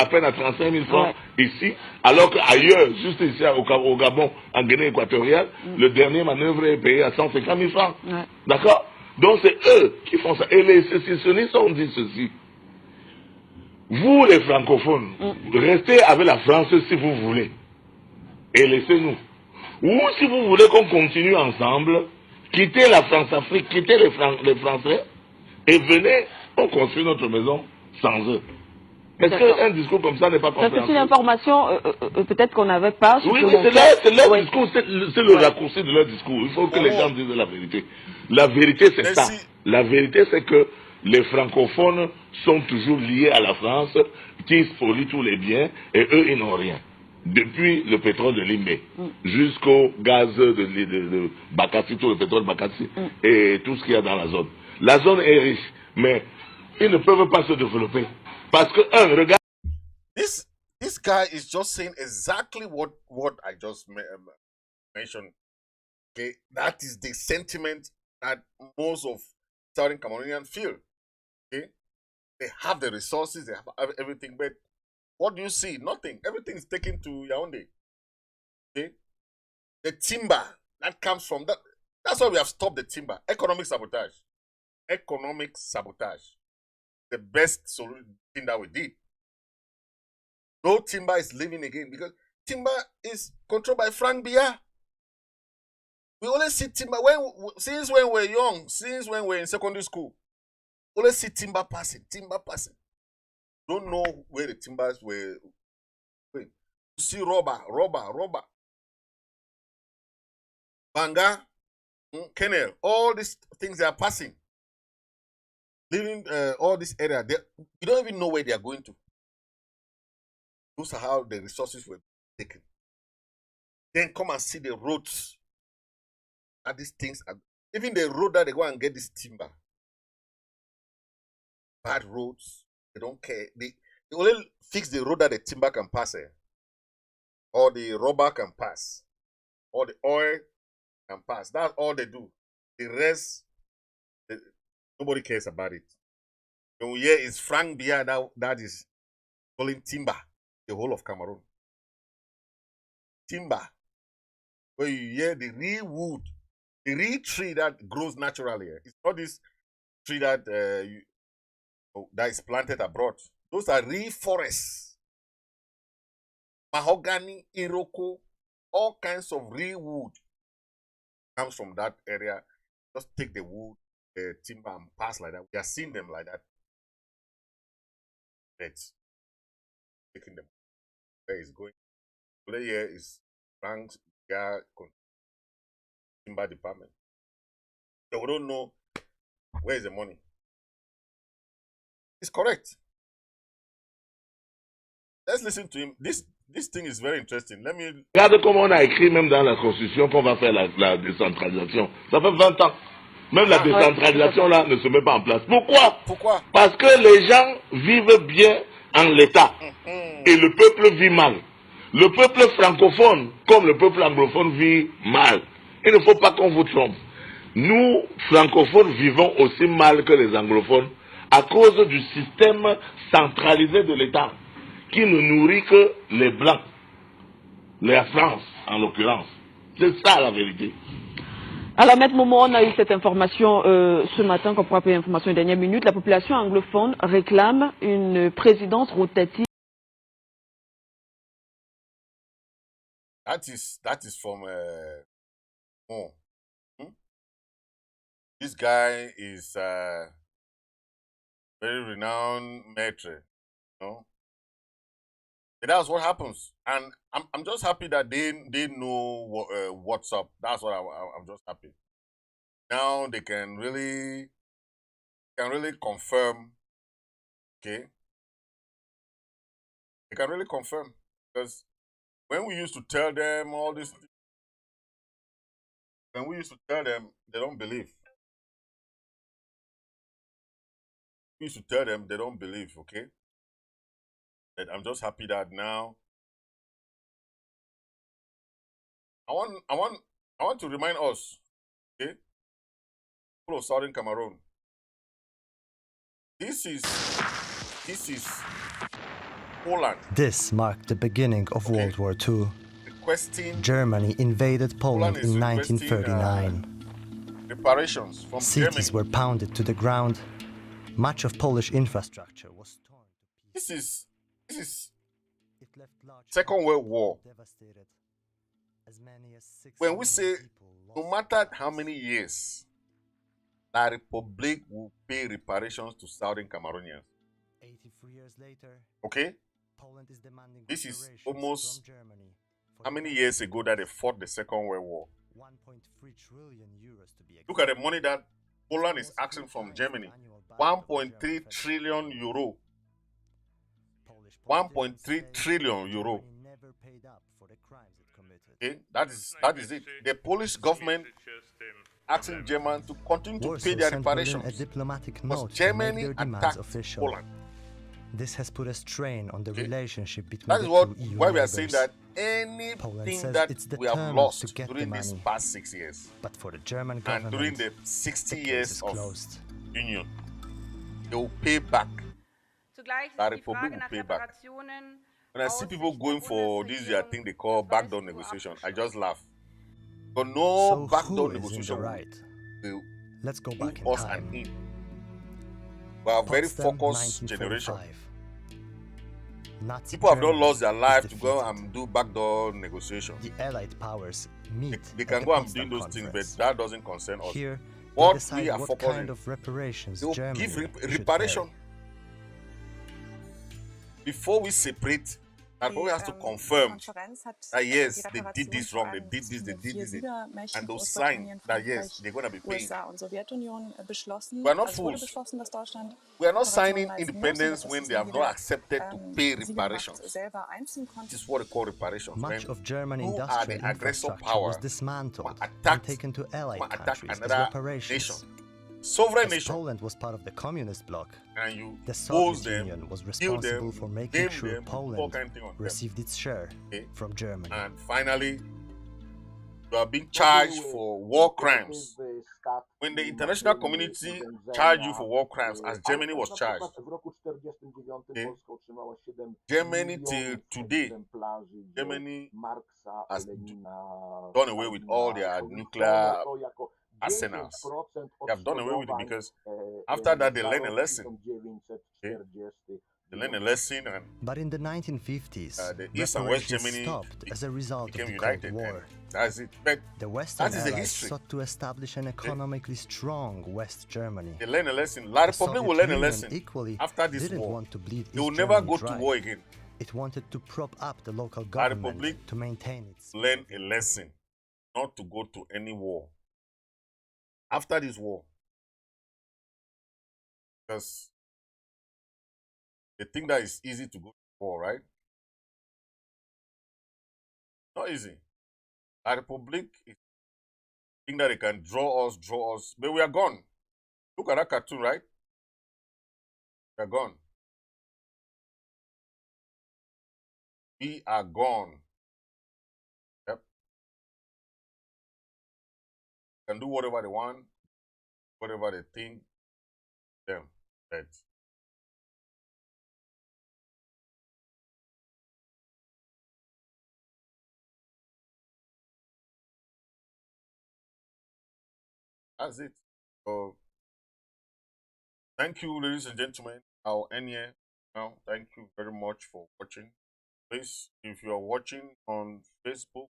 peine à 35 000 francs ici, alors qu'ailleurs, juste ici au Gabon, en Guinée équatoriale, le dernier manœuvre est payé à 150 000 francs. D'accord? Donc c'est eux qui font ça. Et les sécessionnistes ont dit ceci. Vous les francophones, restez avec la France si vous voulez. Et laissez-nous. Ou si vous voulez qu'on continue ensemble, quittez la France-Afrique, quittez les Français, et venez, on construit notre maison sans eux. Est-ce qu'un discours comme ça n'est pas compréhensible? C'est une information peut-être qu'on n'avait pas. Oui, c'est leur discours, c'est le raccourci de leur discours. Il faut que les gens disent la vérité. La vérité, c'est ça. La vérité, c'est que les francophones sont toujours liés à la France, qui spolient tous les biens, et eux, ils n'ont rien. Depuis le pétrole de Limé jusqu'au gaz de Bakassi, tout le pétrole Bakassi et tout ce qu'il y a dans la zone. La zone est riche, mais ils ne peuvent pas se développer. Parce que, regarde. This guy is just saying exactly what I just mentioned. Okay, that is the sentiment that most of Southern Cameroonians feel. Okay, they have the resources, they have everything, but what do you see? Nothing. Everything is taken to Yaoundé. Okay? The timber that comes from that. That's why we have stopped the timber. Economic sabotage. Economic sabotage. The best thing that we did. No timber is living again because timber is controlled by Frank Biya. We only see timber since when we're young, since when we're in secondary school. Only see timber passing. Don't know where the timbers were. You see rubber. Banga, Kennel, all these things they are passing. Leaving all this area. You don't even know where they are going to. Those are how the resources were taken. Then come and see the roads. And these things are, even the road that they go and get this timber. Bad roads. They don't care. They only fix the road that the timber can pass, or the rubber can pass, or the oil can pass. That's all they do. The rest, nobody cares about it. And we hear is Frank Biya that is calling timber the whole of Cameroon. Timber, where you hear the real wood, the real tree that grows naturally. It's not this tree that that is planted abroad. Those are real forests. mahogany, iroko, all kinds of real wood comes from that area. Just take the wood, the timber, and pass like that. We are seeing them like that. It's taking them where it's going. Today here is Frank's timber department. So we don't know where is the money. It's correct. Let's listen to him. This thing is very interesting. Let me... Regarde comment on a écrit même dans la Constitution qu'on va faire la décentralisation. Ça fait 20 ans. Même la décentralisation là ne se met pas en place. Pourquoi? Parce que les gens vivent bien en l'État. Et le peuple vit mal. Le peuple francophone, comme le peuple anglophone, vit mal. Il ne faut pas qu'on vous trompe. Nous, francophones, vivons aussi mal que les anglophones à cause du système centralisé de l'État qui ne nourrit que les Blancs, la France en l'occurrence. C'est ça la vérité. Alors, Maître Momo, on a eu cette information ce matin, qu'on pourra appeler information de dernière minute. La population anglophone réclame une présidence rotative. That is from This guy is very renowned maître, you know. And that's what happens, and I'm just happy that they know what's up. That's what I'm just happy. Now they can really confirm. Okay, they can really confirm, because when we used to tell them all this, they don't believe. We used to tell them, they don't believe. Okay. And I'm just happy that now I want to remind us, okay, people of Southern Cameroon. This is Poland. This marked the beginning of World War II. Germany invaded Poland in 1939. Reparations from Cities Germany. were pounded to the ground. Much of Polish infrastructure was torn to pieces. This is Second World War. When we say no matter how many years, the Republic will pay reparations to Southern Cameroonians. 83 years later, okay? Poland is demanding this is reparations almost from Germany how many years ago that they fought the Second World War? 1.3 trillion euros to be exact. Look at the money that Poland is asking from Germany. 1.3 trillion euro. 1.3 trillion euro. Okay, that is it. The Polish government asking Germany to continue to pay their reparations. A diplomatic Because note Germany to make their demands attacked official. Poland. This has put a strain on the relationship between That is the two EU why we are neighbors. saying that anything says that it's we have determined lost to get during the these money. past 6 years But for the German and government, during the 60 years is of closed. union, they will pay back. The Republic will pay back. When I see people going for this, I think they call backdoor negotiation, I just laugh. But no So backdoor who is in negotiation the right? will Let's go do back in us time. an in. We are a very Potsdam, focused generation. 1945. Nazi People have not Germany lost their is life to go defeated. and do backdoor negotiation. The Allied powers meet. They at can the go and Potsdam do those things, but Conference. that doesn't concern us. Here, What they we decide are what focusing, kind of reparations they will Germany give should reparation. pay. Before we separate, that we have to confirm that yes, they did this wrong, they did this, and they'll sign that yes, they're going to be paying. We are not fools. We are not signing independence when they have not accepted to pay reparations. This is what they call reparations. Much When of German who are industrial the aggressor infrastructure power was dismantled and attacked, taken to Allied attack countries as another reparations. nation, sovereign As nation, Poland was part of the communist bloc, and you the pose Soviet them, Union was kill responsible them, for making name sure them, all Poland kind of thing on them. received its share Okay. from Germany. And finally, you are being charged for war crimes. When the international community charged you for war crimes, as Germany was charged, okay, Germany till today, Germany has done away with all their nuclear arsenals. They have done away with it because after that they learned a lesson. Okay? They They learned a lesson, and but in the 1950s, the East and West reparations Germany stopped as a result of the Cold united. War. That's it. But the Western that is the Allies history. sought to establish an economically strong West Germany. They learn a lesson. La Republique will learn a lesson. Equally after this didn't war. Want to bleed they will East never Germany go dry. to war again. It wanted to prop up the local La government Republique to maintain its. Learn a lesson, not to go to any war. After this war, because they think that it's easy to go to war, right? Not easy. La Republique is think that they can draw us, but we are gone. Look at that cartoon, right? We are gone. We are gone. Yep. They can do whatever they want, whatever they think. Them. But that's it. So, thank you, ladies and gentlemen. I'll end here now. Thank you very much for watching. Please, if you are watching on Facebook,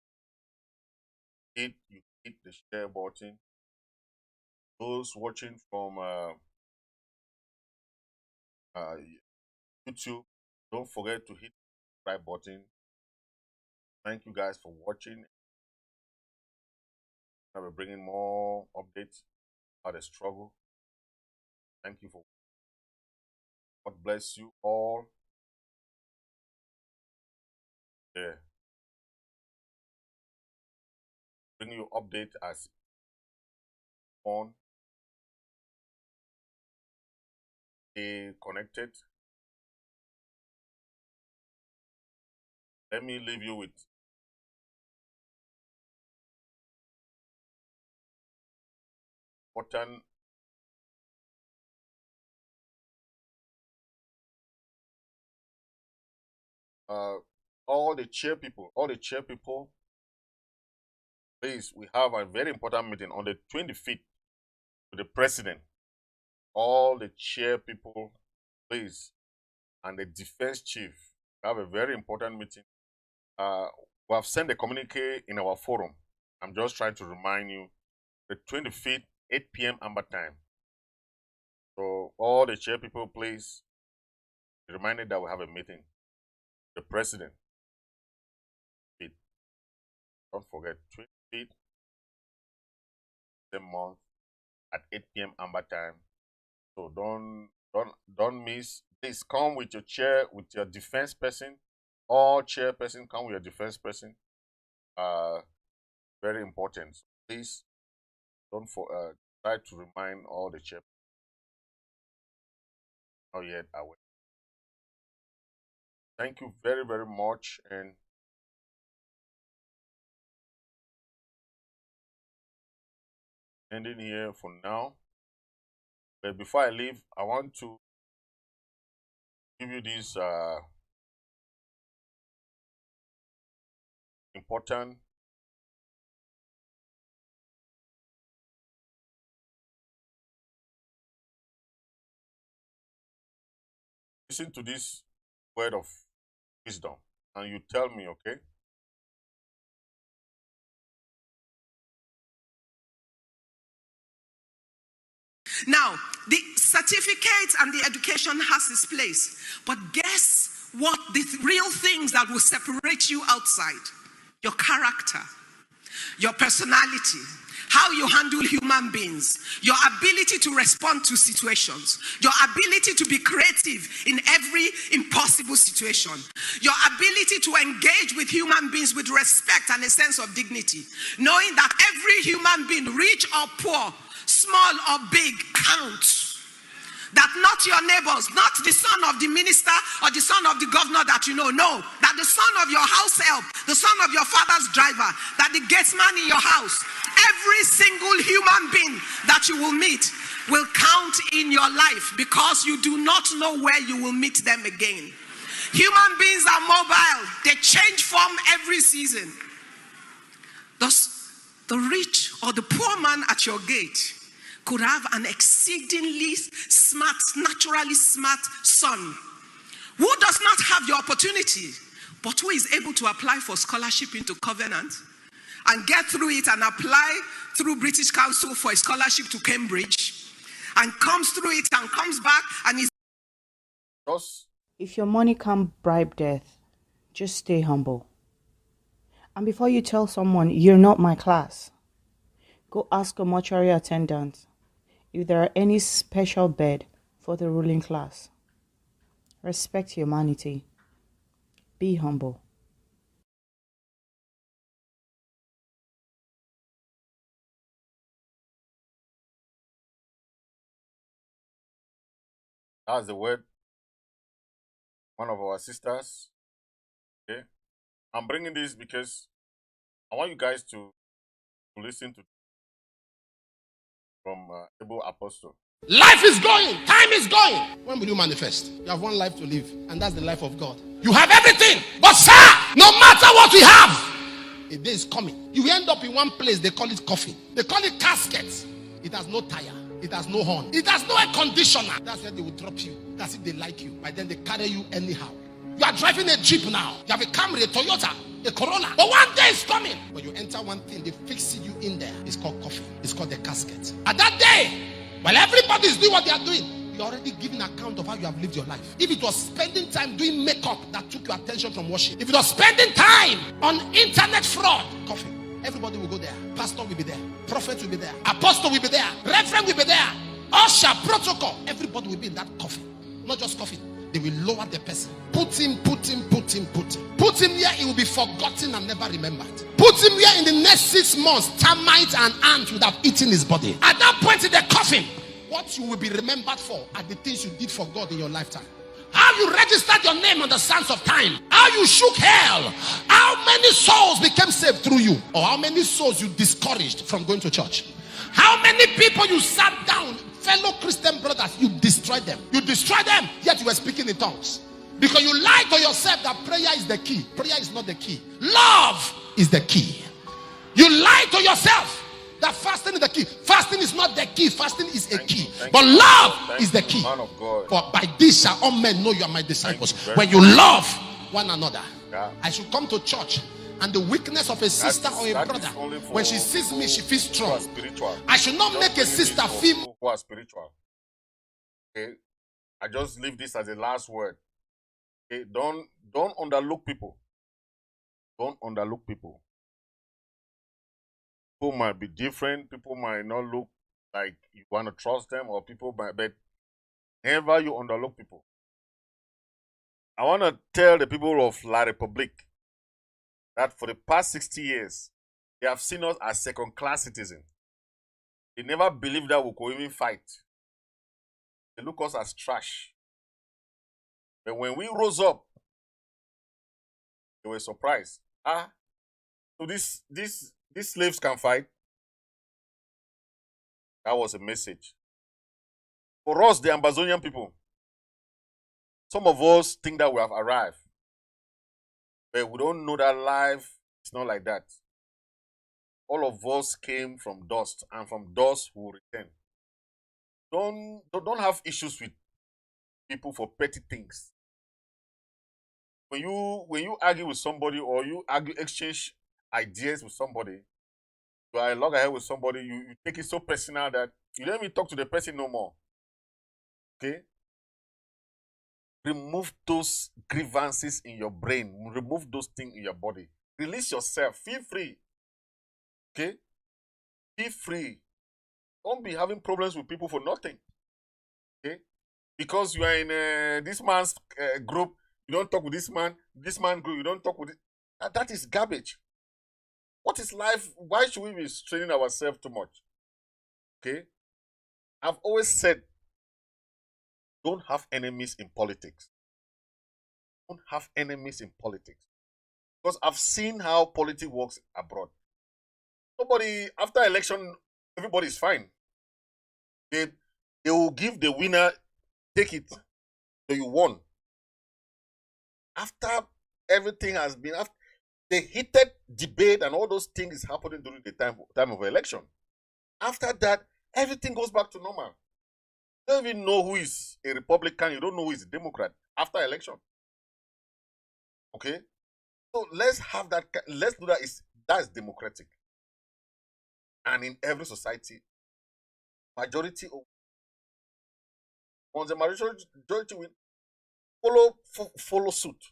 hit the share button. Those watching from YouTube, don't forget to hit the subscribe button. Thank you guys for watching. I'll be bringing more updates about the struggle. Thank you for. God bless you all. Yeah. Bring you update as on. Stay connected. Let me leave you with important all the chair people, please, we have a very important meeting on the 25th with the president. All the chair people, please, and the defense chief have a very important meeting. We have sent a communique in our forum. I'm just trying to remind you, the 25th, 8 p.m. Amber time. So all the chair people, please, be reminded that we have a meeting. The president. Don't forget, 25th, the month at 8 p.m. Amber time. So don't miss. Please come with your chair, with your defense person. All chairperson come with your defense person. Very important. So please don't try to remind all the chair. Not yet aware. Thank you very, very much, and ending here for now. But before I leave, I want to give you this important listen to this word of wisdom, and you tell me, okay? Now, the certificate and the education has its place, but guess what? The real things that will separate you outside: your character, your personality, how you handle human beings, your ability to respond to situations, your ability to be creative in every impossible situation, your ability to engage with human beings with respect and a sense of dignity, knowing that every human being, rich or poor, small or big, counts. That not your neighbors, not the son of the minister or the son of the governor that you know, no. That the son of your house help, the son of your father's driver, that the gatesman in your house, every single human being that you will meet will count in your life, because you do not know where you will meet them again. Human beings are mobile. They change form every season. Thus, the rich or the poor man at your gate could have an exceedingly smart, naturally smart son Who does not have the opportunity, but who is able to apply for scholarship into Covenant and get through it and apply through British Council for a scholarship to Cambridge and comes through it and comes back and is... If your money can't bribe death, just stay humble. And before you tell someone you're not my class, go ask a mortuary attendant if there are any special bed for the ruling class. Respect humanity. Be humble. That's the word. One of our sisters. Okay. I'm bringing this because I want you guys to listen to from Able Apostle. Life is going. Time is going. When will you manifest? You have one life to live, and that's the life of God. You have everything, but sir, no matter what we have, a day is coming. You end up in one place, they call it coffin. They call it casket. It has no tire. It has no horn. It has no air conditioner. That's where they will drop you. That's if they like you. But then they carry you anyhow. You are driving a Jeep now. You have a Camry, a Toyota, a Corolla. But one day is coming. When you enter one thing, they fix you in there. It's called coffin. It's called the casket. At that day, while everybody is doing what they are doing, you're already giving account of how you have lived your life. If it was spending time doing makeup that took your attention from worship, if it was spending time on internet fraud, coffin, everybody will go there. Pastor will be there. Prophet will be there. Apostle will be there. Reverend will be there. Usher, protocol, everybody will be in that coffin. Not just coffin. They will lower the person. Put him here, he will be forgotten and never remembered. Put him here, in the next 6 months, termites and ants would have eaten his body. At that point in the coffin, what you will be remembered for are the things you did for God in your lifetime. How you registered your name on the sands of time. How you shook hell. How many souls became saved through you. Or how many souls you discouraged from going to church. How many people you sat down, fellow Christian brothers, you destroyed them. You destroyed them, yet you were speaking in tongues. Because you lied to yourself that prayer is the key. Prayer is not the key. Love is the key. You lied to yourself that fasting is the key. Fasting is not the key. Fasting is a key. But love is the key. For by this shall all men know you are my disciples. When you love one another. I should come to church, and the weakness of a sister or a brother, when she sees me, she feels strong. I should not make a sister feel who are spiritual. Okay, I just leave this as a last word. Okay, don't underlook people. Don't underlook people. People might be different. People might not look like you want to trust them, or people might. But never you underlook people. I want to tell the people of La Republique that for the past 60 years, they have seen us as second-class citizens. They never believed that we could even fight. They look us as trash. But when we rose up, they were surprised. So these slaves can fight? That was a message. For us, the Ambazonian people, some of us think that we have arrived. But we don't know that life is not like that. All of us came from dust, and from dust we will return. Don't have issues with people for petty things. When you argue with somebody, or you exchange ideas with somebody, you are a loggerhead with somebody, you take it so personal that you don't even talk to the person no more. Okay? Remove those grievances in your brain. Remove those things in your body. Release yourself. Feel free. Okay? Be free. Don't be having problems with people for nothing. Okay? Because you are in this man's group, you don't talk with this man group, you don't talk with it. That is garbage. What is life? Why should we be straining ourselves too much? Okay? I've always said, don't have enemies in politics. Don't have enemies in politics. Because I've seen how politics works abroad. Nobody, after election, everybody is fine. They will give the winner, take it, so you won. After everything has been, after the heated debate and all those things is happening during the time of election. After that, everything goes back to normal. You don't even know who is a Republican. You don't know who is a Democrat after election. Okay? So let's have that. Let's do that. That's democratic. And in every society, majority of once the majority will follow suit.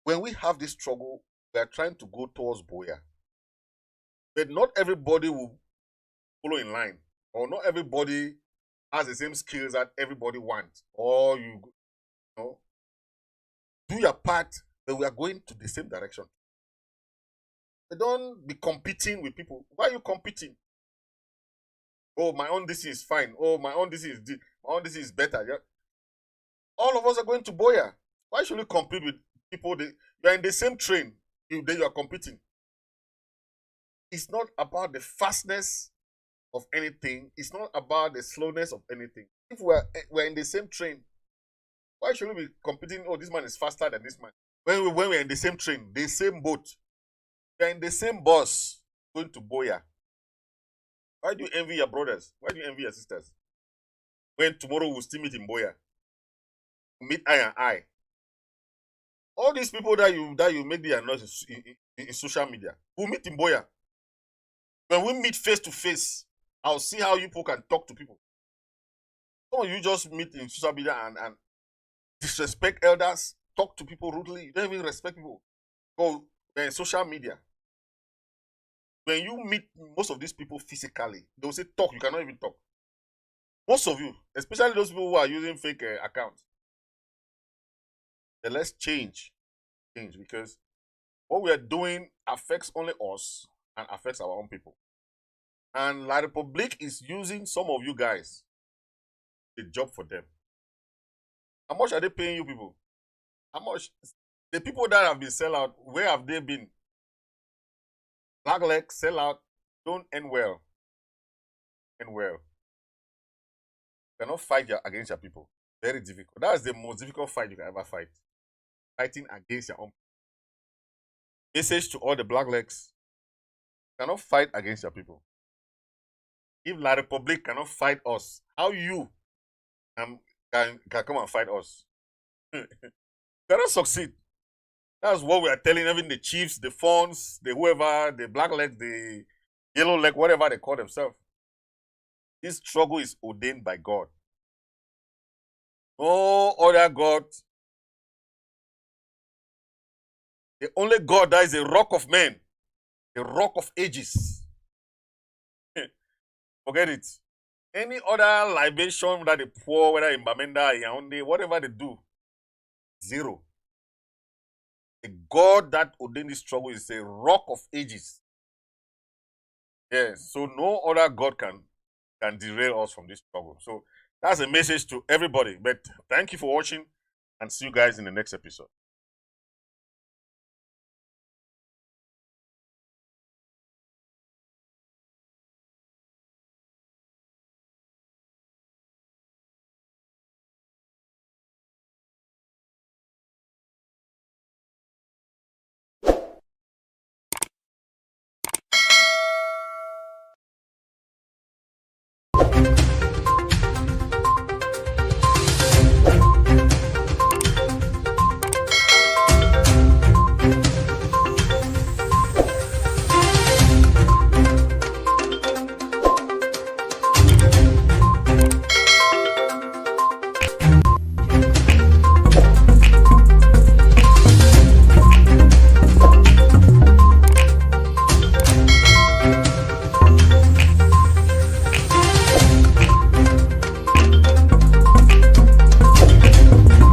When we have this struggle, we are trying to go towards Boya. But not everybody will follow in line. Or not everybody has the same skills that everybody wants. Or you know, do your part, but we are going to the same direction. But don't be competing with people. Why are you competing? Oh, my own this is fine. Oh, my own this is better. Yeah. All of us are going to Boya. Why should we compete with people? You are in the same train. You are competing. It's not about the fastness of anything. It's not about the slowness of anything. If we're in the same train, why should we be competing? Oh, this man is faster than this man. When we're in the same train, the same boat, we're in the same bus going to Boya. Why do you envy your brothers? Why do you envy your sisters? When tomorrow we'll still meet in Boya. Meet eye and eye. All these people that you make the announcements in social media, we'll meet in Boya. When we meet face to face, I'll see how you people can talk to people. Some of you just meet in social media and disrespect elders, talk to people rudely. You don't even respect people. Go in social media. When you meet most of these people physically, they'll say talk, you cannot even talk. Most of you, especially those people who are using fake accounts. Then let's change because what we are doing affects only us and affects our own people. And La Republique is using some of you guys a job for them. How much are they paying you people? How much? The people that have been sell out, where have they been? Black leg, sell out, don't end well. End well. You cannot fight against your people. Very difficult. That's the most difficult fight you can ever fight. Fighting against your own. Message to all the black legs. You cannot fight against your people. If La Republique cannot fight us, how you can come and fight us? You cannot succeed. That's what we are telling even the chiefs, the funds, the whoever, the black leg, the yellow leg, whatever they call themselves. This struggle is ordained by God. No other God. The only God that is a rock of men, the rock of ages. Forget it. Any other libation that they pour, whether in Bamenda, Yaoundé, whatever they do, zero. The God that ordained this struggle is a rock of ages. Yes, so no other God can derail us from this struggle. So that's a message to everybody. But thank you for watching and see you guys in the next episode.